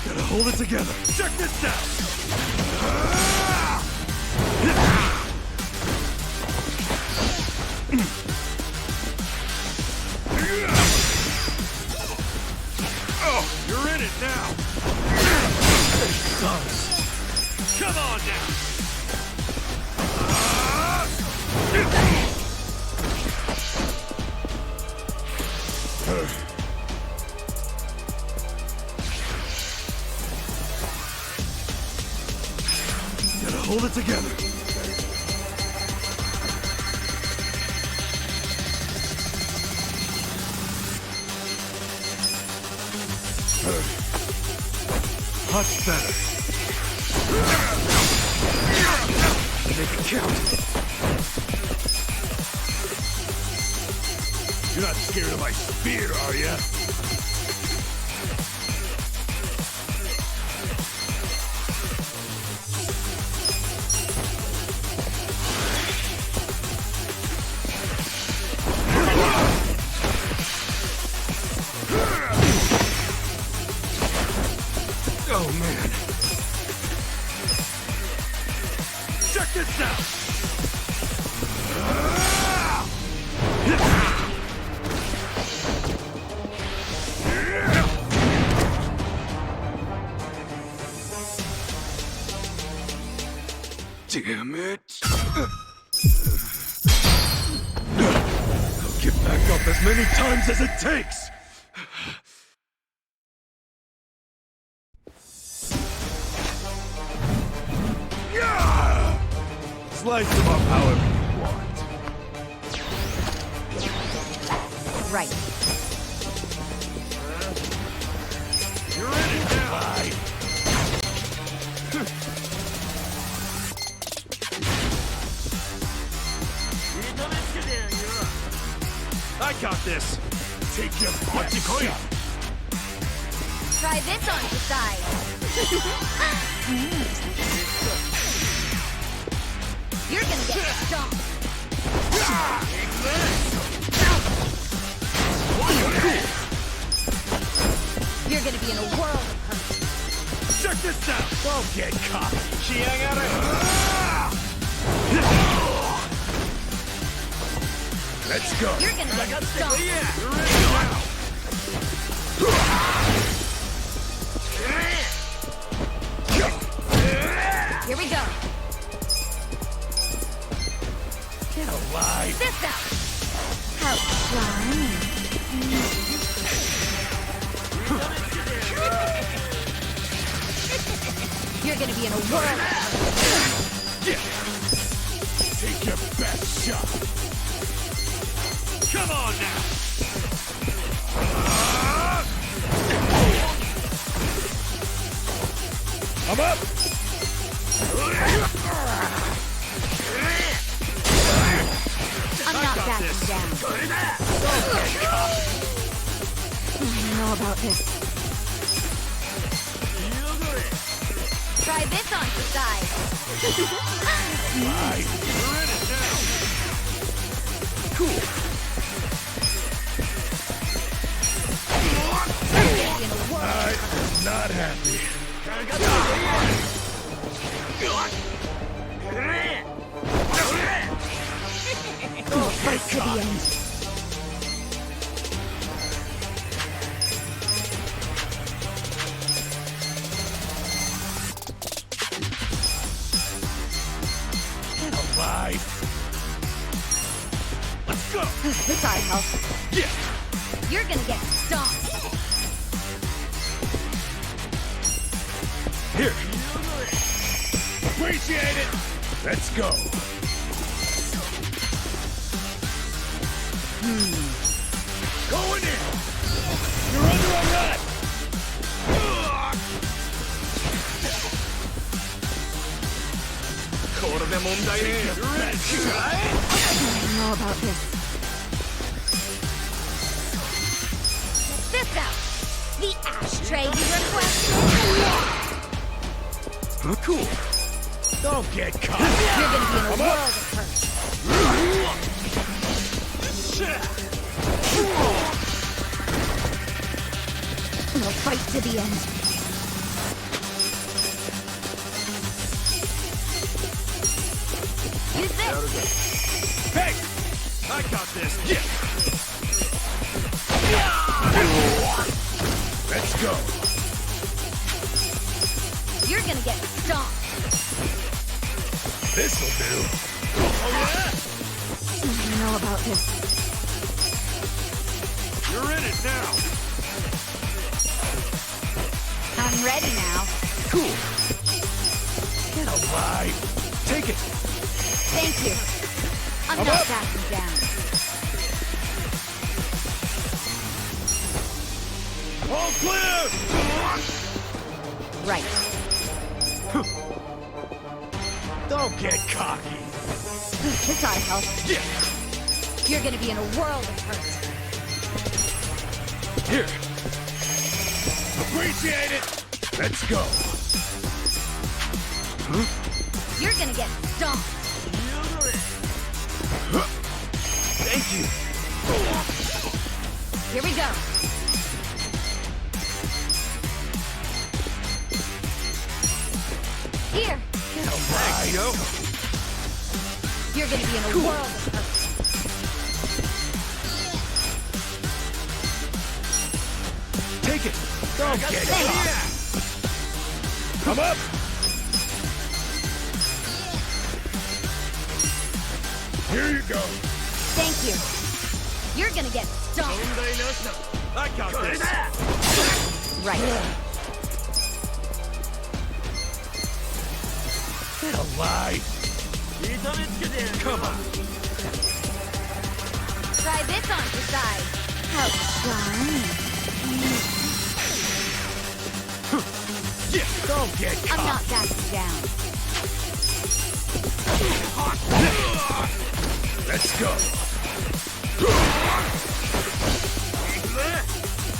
Gotta hold it together. Check this out! Oh, you're in it now! This sucks! Come on now! Gotta hold it together. Much better. Make it count. You're not scared of my spear, are ya? this out! Damn it! I'll get back up as many times as it takes! Slice them up however you want. Right. You're in it now! I got this! Take your best shot! Try this on the side. You're gonna get stomped. You're gonna be in a world of hurt. Check this out! Don't get cocky. Let's go! You're gonna get stomped. You're in it now! Here we go. Get alive! This out. How fun. You're gonna be in a world of hurt. Take your best shot! Come on now! I'm up! I'm not backing down. I don't know about this. Try this on the side. Right. You're in it now! Cool! In a world. I'm not happy. We'll fight to the end. Get alive! Let's go! This ought to help. Yeah! You're gonna get stomped. Here! Appreciate it! Let's go! Going in! You're under arrest! You're in it! I don't know about this. This out. The ashtray you requested. Cool! Don't get caught! You're gonna be in a world of hurt. We'll fight to the end. Use this. Hey! I got this! Yeah! Let's go! You're gonna get stomped. This'll do! Oh yeah? I don't know about this. You're in it now! I'm ready now. Cool! Get alive! Take it! Thank you. I'm I'm not up. backing down. All clear! Right. Don't get cocky! This ought to help. Yeah! You're gonna be in a world of hurt. Here! Appreciate it! Let's go! You're gonna get stomped. Thank you! Here we go. Here. Thanks, yo! You're gonna be in a world of hurt. Take it! Don't get it! Thanks. Come up! Here you go! Thank you. You're gonna get stomped. I got this! Right. Lie! Come on! Try this on your side. How charming. Yeah, don't get I'm caught! not backing down. Let's go!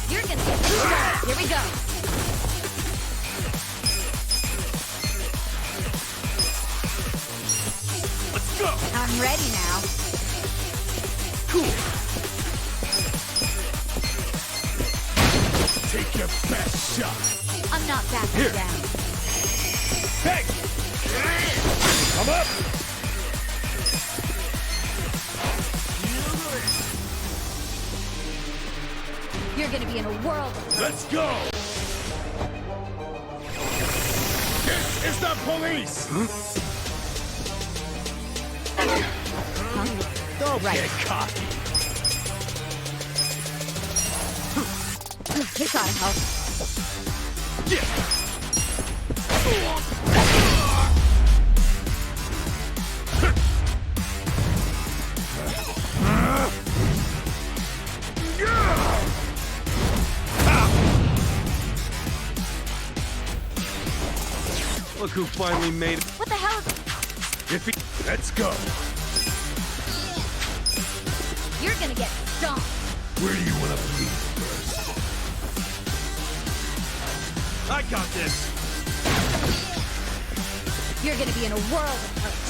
You're gonna get stomped. Here we go. Let's go! I'm ready now. Cool! Take your best shot! I'm not backing Here. down. Hey! Come up! You're gonna be in a world of hurt. Let's go! This is the police! Don't Right. get cocky! This ought to help. Yeah! Look who finally made it. What the hell is... If he... Let's go! You're gonna get stomped. Where do you want to bleed first? I got this! You're gonna be in a world of hurt.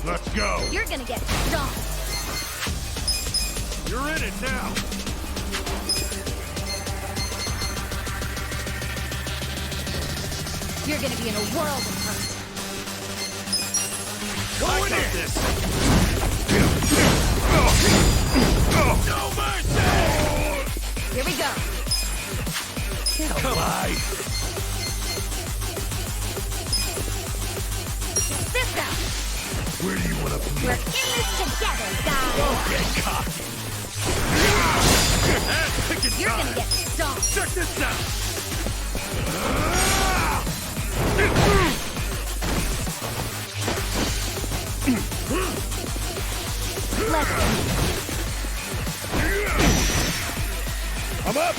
Let's go! You're gonna get stomped. You're in it now! You're gonna be in a world of hurt. Go in this! No mercy! Here we go. Come on! This out. Where do you want to bleed? We're in this together, guys. Don't get cocky! Pick it You're time. gonna get stomped. Check this out! Let's go. I'm up!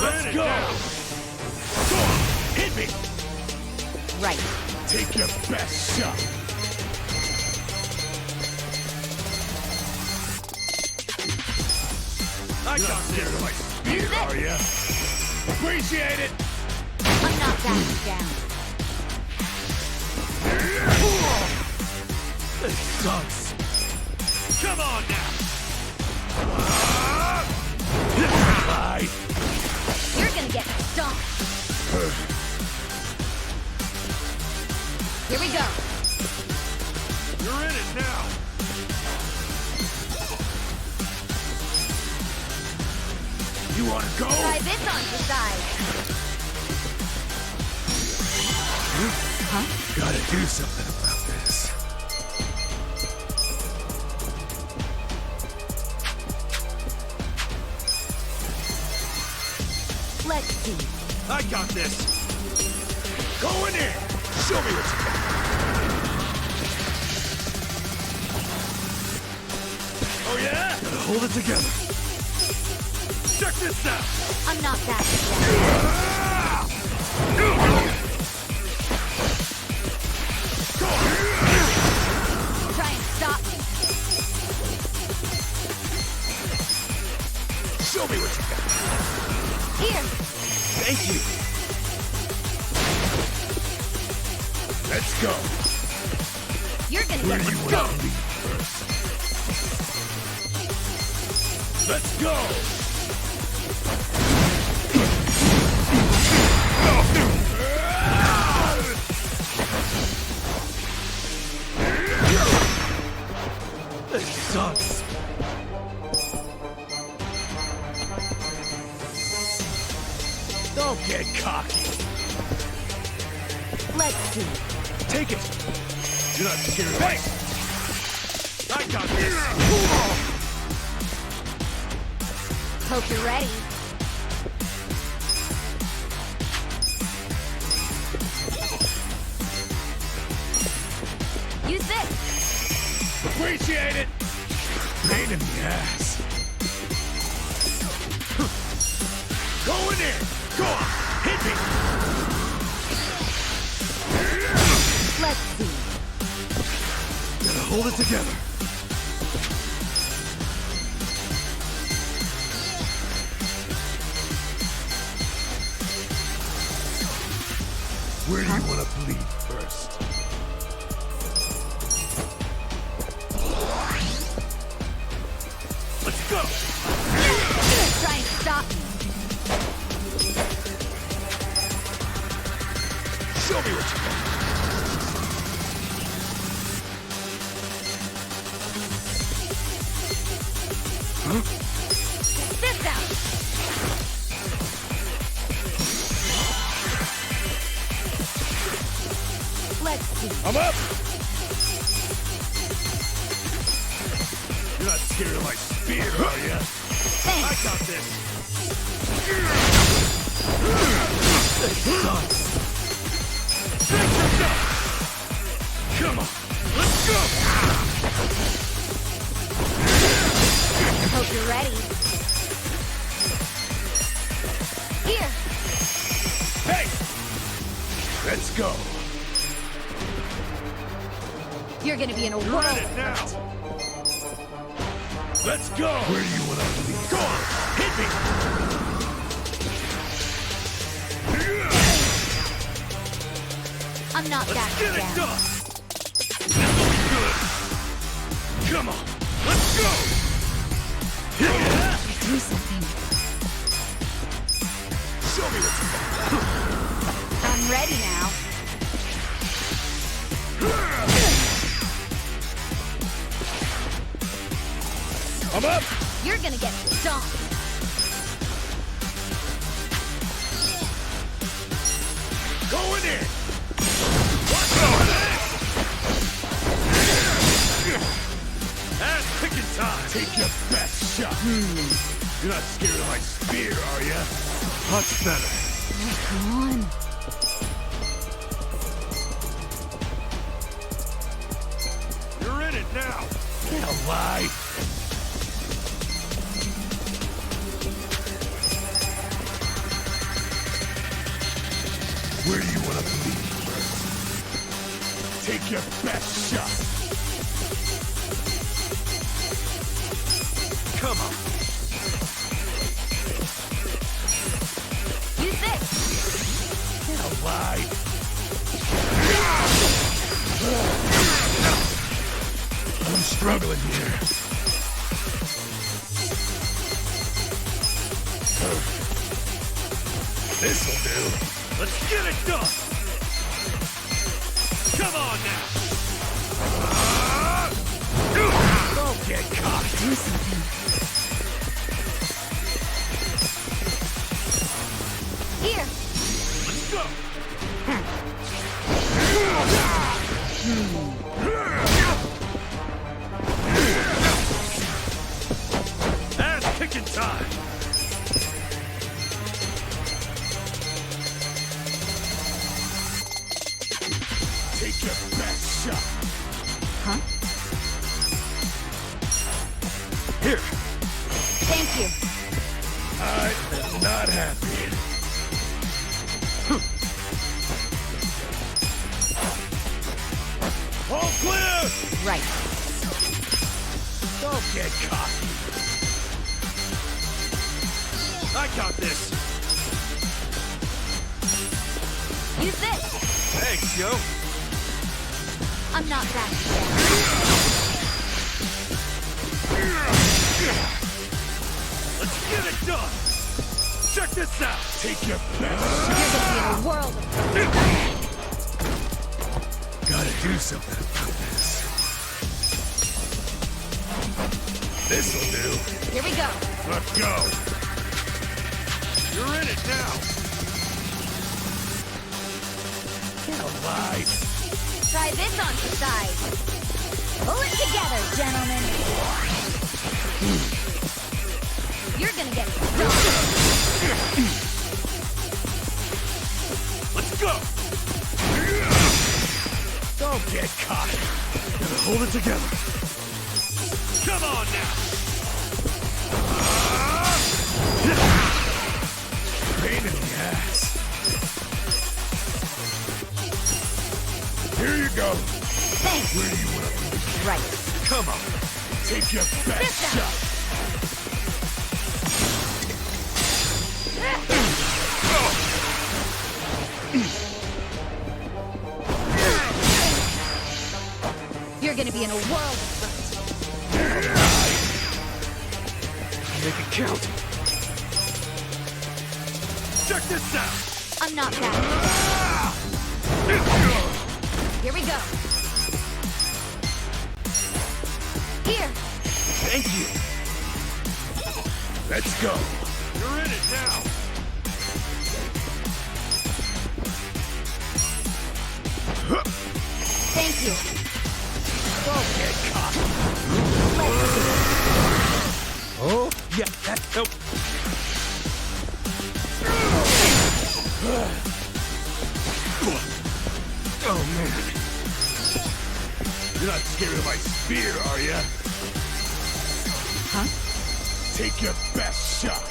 Let's go! Go on, hit me! Right. Take your best shot! I got scared of my spear, Use it. are ya? Appreciate it! I'm not backing down. This sucks! Come on now! Bye! You're gonna get stomped. Here we go. You're in it now! You wanna go? Try this on your side. Gotta do something about this. Let's see. I got this! Going in! Show me what you got! Oh yeah? Gotta hold it together. Check this out! I'm not backing down. Try and stop me. Show me what you got! Here. Thank you! Let's go! You're gonna Where get do you want stomped. to lead first? Let's go! This sucks. Don't get cocky. Let's see. Take it. You're not scared of me. I got this. Hope you're ready. Use this. Appreciate it. Pain in the ass. Go in there. Go on. Hit me. Let's see. Gotta hold it together. Where do you want to bleed first? Let's go. Try and stop me. Show me what you got. This out. Let's see. I'm up. You're not scared of my spear, are you? I Thanks. got this. Come on, let's go! Hope you're ready. Here. Hey! Let's go. You're gonna be in a You're in whirl. it now. Let's go. Where do you want to lead? Go on, hit me. I'm not Let's backing get it down. done. This'll be good. Come on, let's go. Do something. Show me what you got. I'm ready now. I'm up. You're gonna get stomped. Go in there. Watch out. Ass picking time. Take your best shot. You're not scared of my spear, are you? Much better. Come on. You're in it now. Get alive. Where do you want to bleed first? Take your best shot. Come on. Use this. Get alive. I'm struggling here. This'll do. Let's get it done. Come on now. Don't get caught. Do something. Here. Let's go. Ass kicking time. Take your best shot. Huh? Here. Thank you. I am not happy. All clear! Right. Don't get cocky. I got this. Use this. Thanks, yo. I'm not backing down. Let's get it done! Check this out! Take your best! You're gonna be in a world of hurt. Gotta do something about this. This'll do. Here we go. Let's go! You're in it now! Get alive! Try this on the side. Pull it together, gentlemen. You're gonna get stuck. Let's go! Don't get caught! Gotta hold it together. Come on now! Pain in the ass. Here you go. Thanks. Where do you want to be? Right. Come on. Take your best Sit down. shot. You're gonna be in a world of hurt. Make it count. Check this out. I'm not backing down. Here we go. Here. Thank you. Let's go. You're in it now. Thank you. Don't get caught. Oh, yeah, that helped. Oh, man. You're not scared of my spear, are you? Huh? Take your best shot.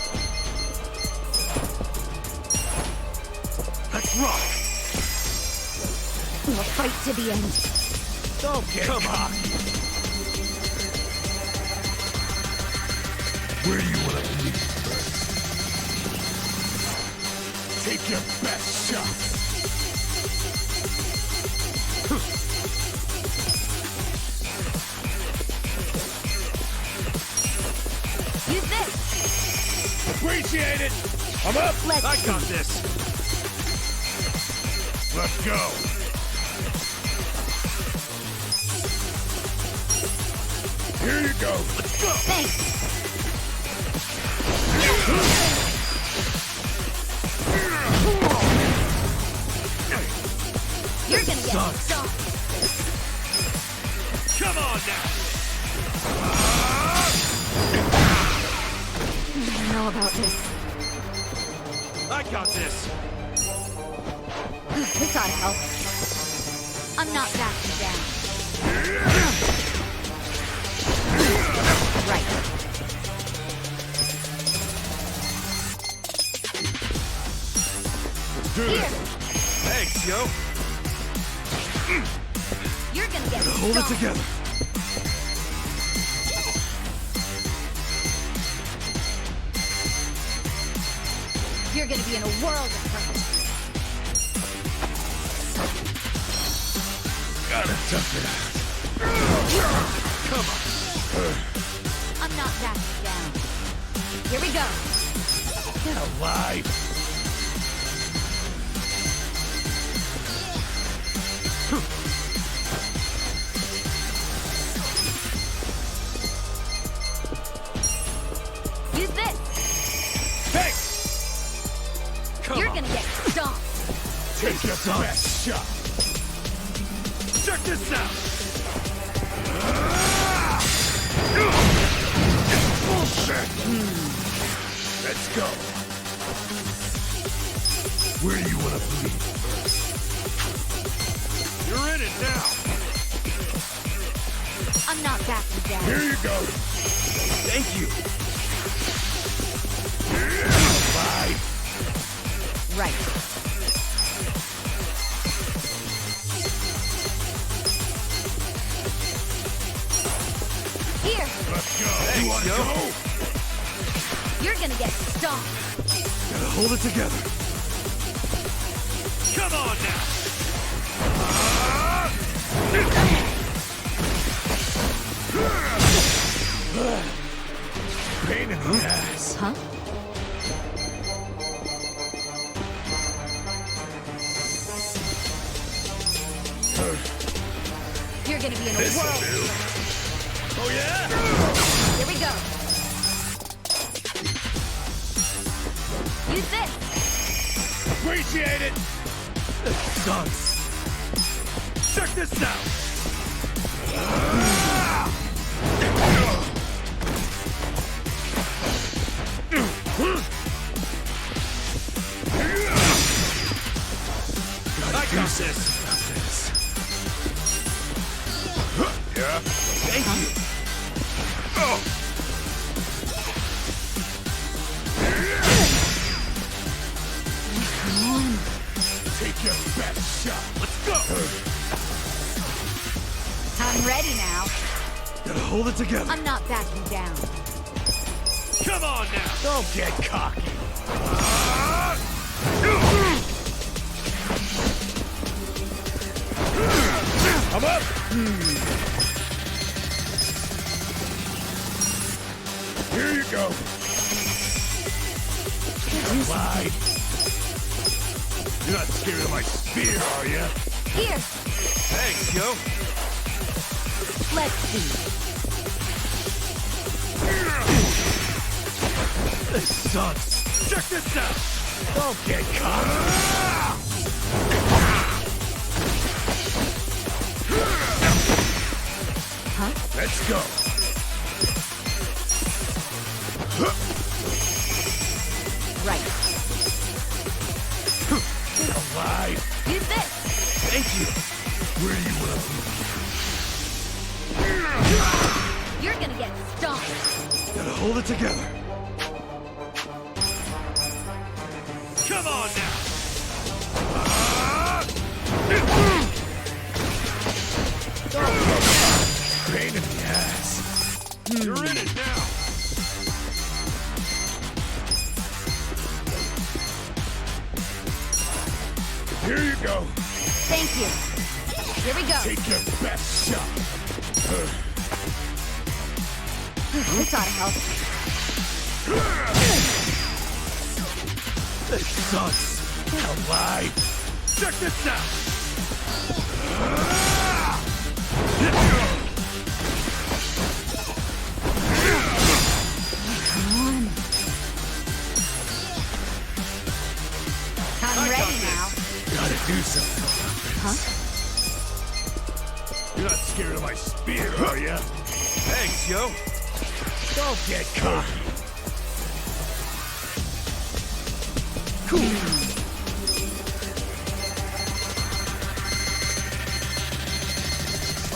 Let's rock. We'll fight to the end. Don't get cocky. Where do you want to be first? Take your best shot. Use this. Appreciate it. I'm up. Let's I got this. Let's go. Here you go. Let's go. Thanks. You're gonna get Sucks. stuck. Come on now. I don't know about this. I got this. This ought to help. I'm not backing down. Right. Here. Thanks, yo. You're gonna get Hold it stuck. together. You're gonna be in a world of hurt. Gotta tough it out. Come on. I'm not backing down. Here we go. Get alive. Use this. Hey! Come You're on. gonna get stomped. Take your best shot. Check this out. Bullshit. Let's go. Where do you want to bleed first? You're in it now. I'm not backing down. Here you go. Thank you. Alive. Right. Here. Let's go. You want to go? You're gonna get stomped. Gotta hold it together. Come on now. Pain in the ass. Huh? You're gonna be in a whirl. Oh yeah? Here we go. Use this. Appreciate it. This sucks. Check this out. I got this. Yeah. Thank you. Oh. Take your best shot. Let's go. I'm ready now. Gotta hold it together. I'm not backing down. Come on now. Don't get cocky. I'm up. Here you go. Lie. You're not scared of my spear, are you? Here, Thanks, yo. let's see. This sucks. Check this out. Don't get caught. Huh? Let's go. Right. Alive. Use this. Thank you. Where do you want me? You're gonna get stomped. Gotta hold it together. Come on now. Pain in the ass. You're in it now. Here you go. Thank you. Here we go. Take your best shot. This ought to help. This sucks. Alive. Check this out. I'm ready now. Gotta do something about this. Huh? You're not scared of my spear, are ya? Thanks, yo. Don't get cocky.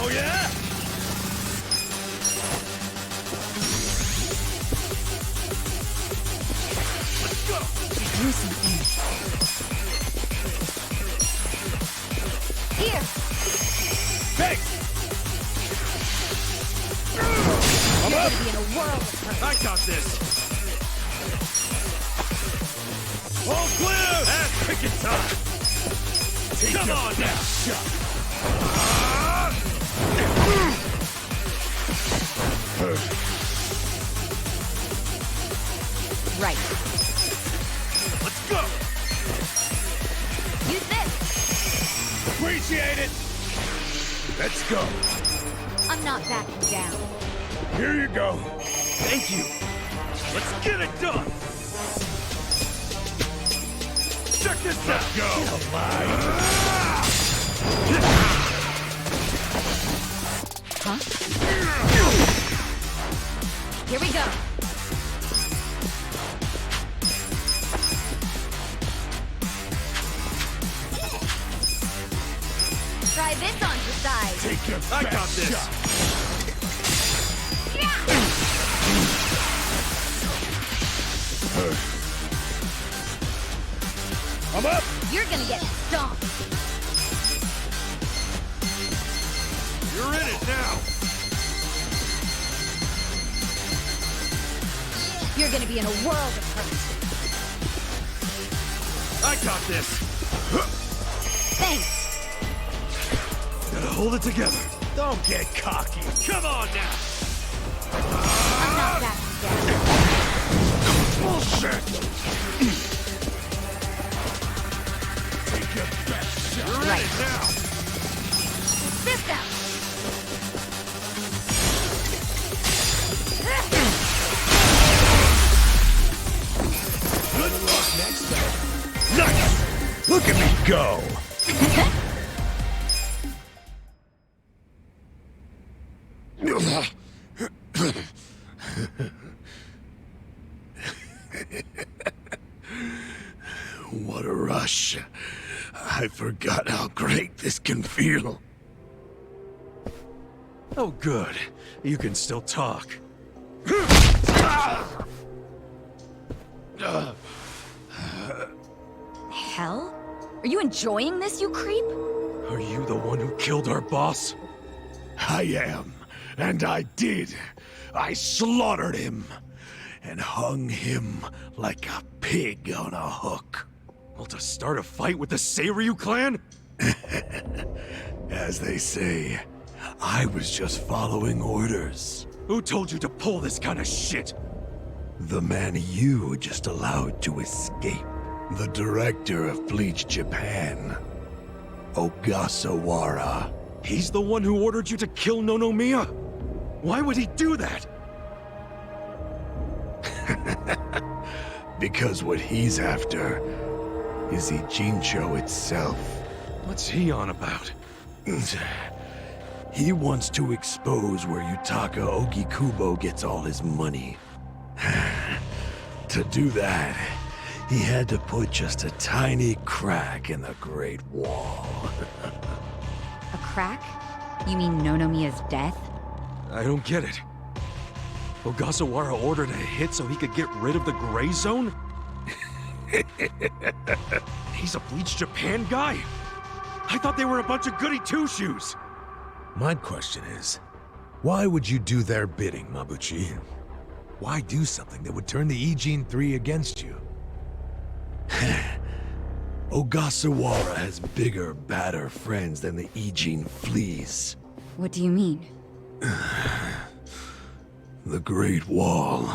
Oh yeah? Let's go. Do something. Here. Thanks. I'm You're up. gonna be in a whirl of hurt. I got this. All clear. That's picking time. Come on now. Shot. Right. Let's go. Use this. Appreciate it. Let's go. I'm not backing down. Here you go. Thank you. Let's get it done. Check this out. Let's go. Huh? Here we go. Try this on the side. Take your I got this. Shot. I'm up. You're gonna get stomped. You're in it now. You're gonna be in a world of hurt. I got this. Thanks. Gotta hold it together. Don't get cocky. Come on now. I'm not backing down. Bullshit! Take your best shot. Right. Now! Fist out. Good luck next time. Nice! Look at me go! What a rush. I forgot how great this can feel. Oh, good. You can still talk. Hell? Are you enjoying this, you creep? Are you the one who killed our boss? I am, and I did. I slaughtered him and hung him like a pig on a hook. Well, to start a fight with the Seiryu clan? As they say, I was just following orders. Who told you to pull this kind of shit? The man you just allowed to escape. The director of Bleach Japan, Ogasawara. He's the one who ordered you to kill Nonomiya? Why would he do that? Because what he's after is Ijincho itself. What's he on about? He wants to expose where Yutaka Ogikubo gets all his money. To do that, he had to put just a tiny crack in the Great Wall. A crack? You mean Nonomiya's death? I don't get it. Ogasawara ordered a hit so he could get rid of the Gray Zone? He's a Bleach Japan guy? I thought they were a bunch of goody two-shoes. My question is, why would you do their bidding, Mabuchi? Why do something that would turn the Ijin 3 against you? Ogasawara has bigger, badder friends than the Ijin fleas. What do you mean? The Great Wall.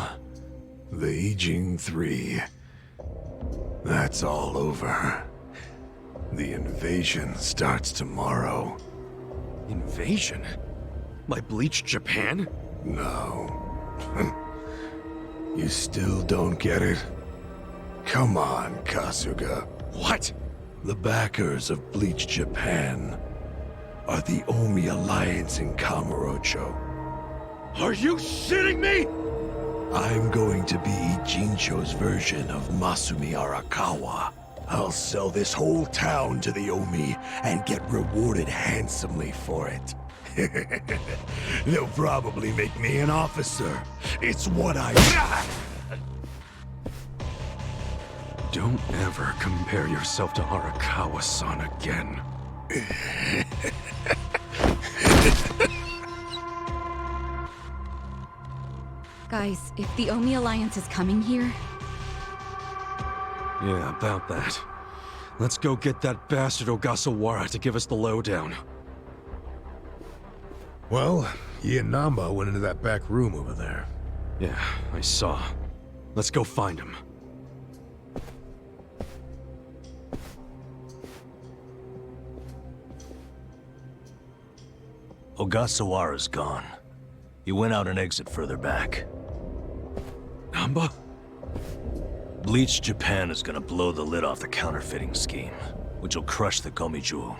The Ijin 3. That's all over. The invasion starts tomorrow. Invasion? By Bleach Japan? No. You still don't get it? Come on, Kasuga. What? The backers of Bleach Japan are the Omi Alliance in Kamurocho. Are you shitting me? I'm going to be Ijincho's version of Masumi Arakawa. I'll sell this whole town to the Omi and get rewarded handsomely for it. They'll probably make me an officer. It's what I... Don't ever compare yourself to Arakawa-san again. Guys, if the Omi Alliance is coming here... Yeah, about that. Let's go get that bastard Ogasawara to give us the lowdown. Well, he and Namba went into that back room over there. Yeah, I saw. Let's go find him. Ogasawara's gone. He went out an exit further back. Namba? Bleach Japan is gonna blow the lid off the counterfeiting scheme, which will crush the Gomijuo.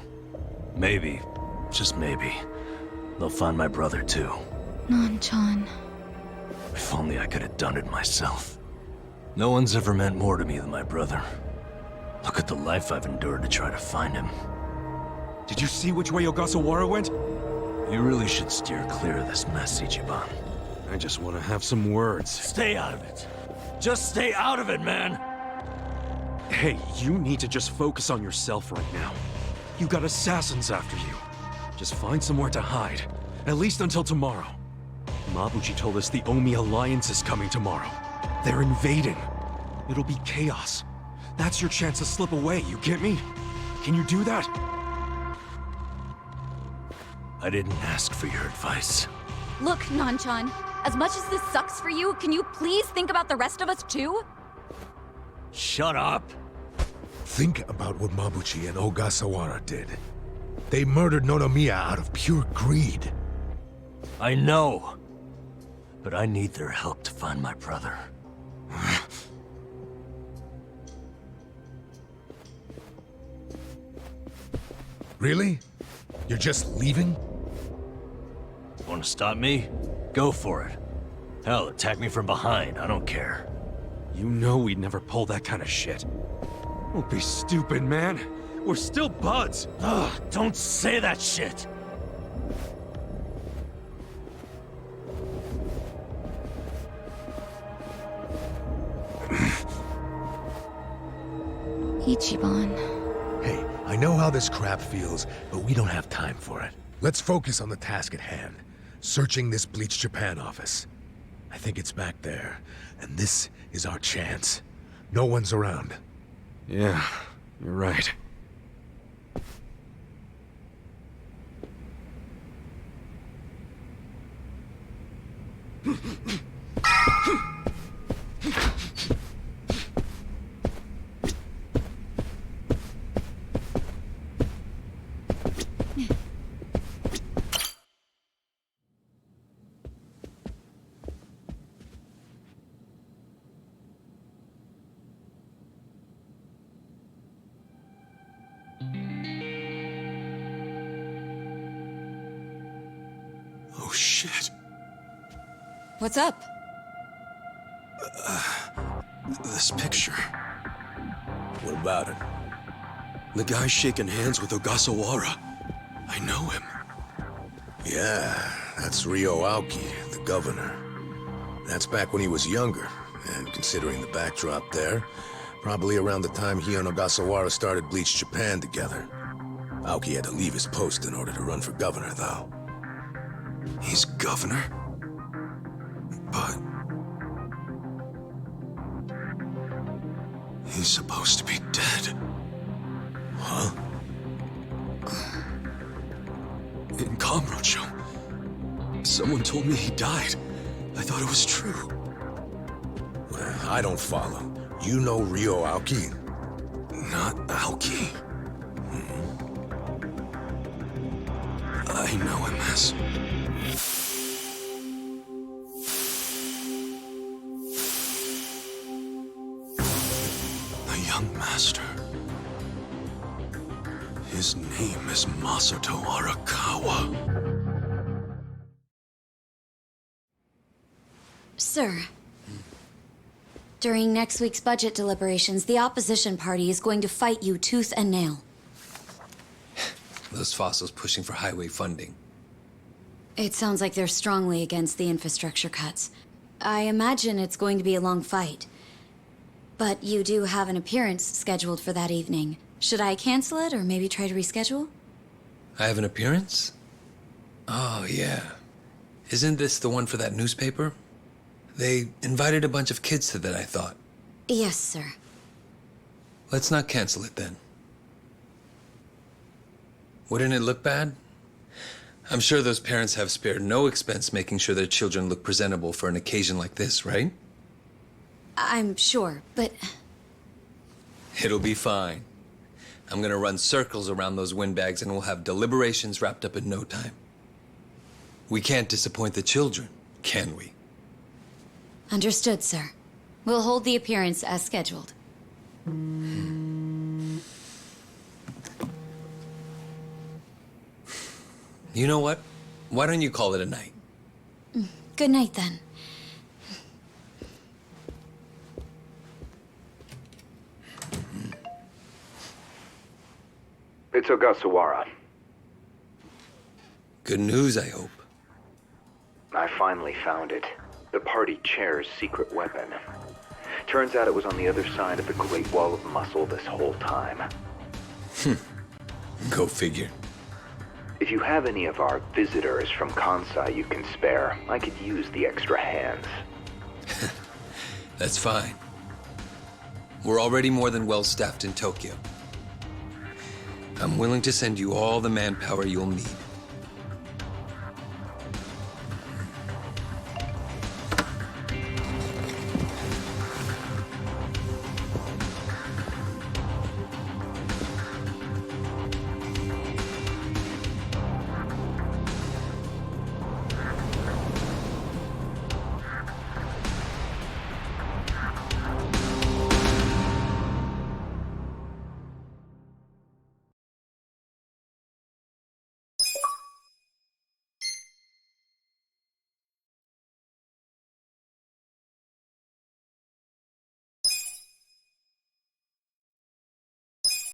Maybe, just maybe, they'll find my brother too. Non-chan. If only I could have done it myself. No one's ever meant more to me than my brother. Look at the life I've endured to try to find him. Did you see which way Ogasawara went? You really should steer clear of this mess, Ichiban. I just want to have some words. Stay out of it. Just stay out of it, man! Hey, you need to just focus on yourself right now. You got assassins after you. Just find somewhere to hide. At least until tomorrow. Mabuchi told us the Omi Alliance is coming tomorrow. They're invading. It'll be chaos. That's your chance to slip away, you get me? Can you do that? I didn't ask for your advice. Look, Nanchan, as much as this sucks for you, can you please think about the rest of us too? Shut up! Think about what Mabuchi and Ogasawara did. They murdered Nonomiya out of pure greed. I know. But I need their help to find my brother. Really? You're just leaving? Want to stop me? Go for it. Hell, attack me from behind. I don't care. You know we'd never pull that kind of shit. Don't be stupid, man. We're still buds. Ugh, don't say that shit! Ichiban. Hey, I know how this crap feels, but we don't have time for it. Let's focus on the task at hand. Searching this Bleach Japan office. I think it's back there, and this is our chance. No one's around. Yeah, you're right. Oh shit. What's up? This picture. What about it? The guy shaking hands with Ogasawara. I know him. Yeah, that's Ryo Aoki, the governor. That's back when he was younger, and considering the backdrop there, probably around the time he and Ogasawara started Bleach Japan together. Aoki had to leave his post in order to run for governor, though. He's governor? But... he's supposed to be dead. Huh? In Kamurocho, someone told me he died. I thought it was true. Well, I don't follow. You know Ryo Aoki? Not Aoki. I know him as... a young master. His name is Masato Arakawa. Sir. During next week's budget deliberations, the opposition party is going to fight you tooth and nail. Those fossils pushing for highway funding. It sounds like they're strongly against the infrastructure cuts. I imagine it's going to be a long fight. But you do have an appearance scheduled for that evening. Should I cancel it or maybe try to reschedule? I have an appearance? Oh, yeah. Isn't this the one for that newspaper? They invited a bunch of kids to that, I thought. Yes, sir. Let's not cancel it then. Wouldn't it look bad? I'm sure those parents have spared no expense making sure their children look presentable for an occasion like this, right? I'm sure, but... It'll be fine. I'm gonna run circles around those windbags and we'll have deliberations wrapped up in no time. We can't disappoint the children, can we? Understood, sir. We'll hold the appearance as scheduled. You know what? Why don't you call it a night? Good night, then. It's Ogasawara. Good news, I hope. I finally found it. The party chair's secret weapon. Turns out it was on the other side of the Great Wall of Muscle this whole time. Go figure. If you have any of our visitors from Kansai you can spare, I could use the extra hands. That's fine. We're already more than well-staffed in Tokyo. I'm willing to send you all the manpower you'll need.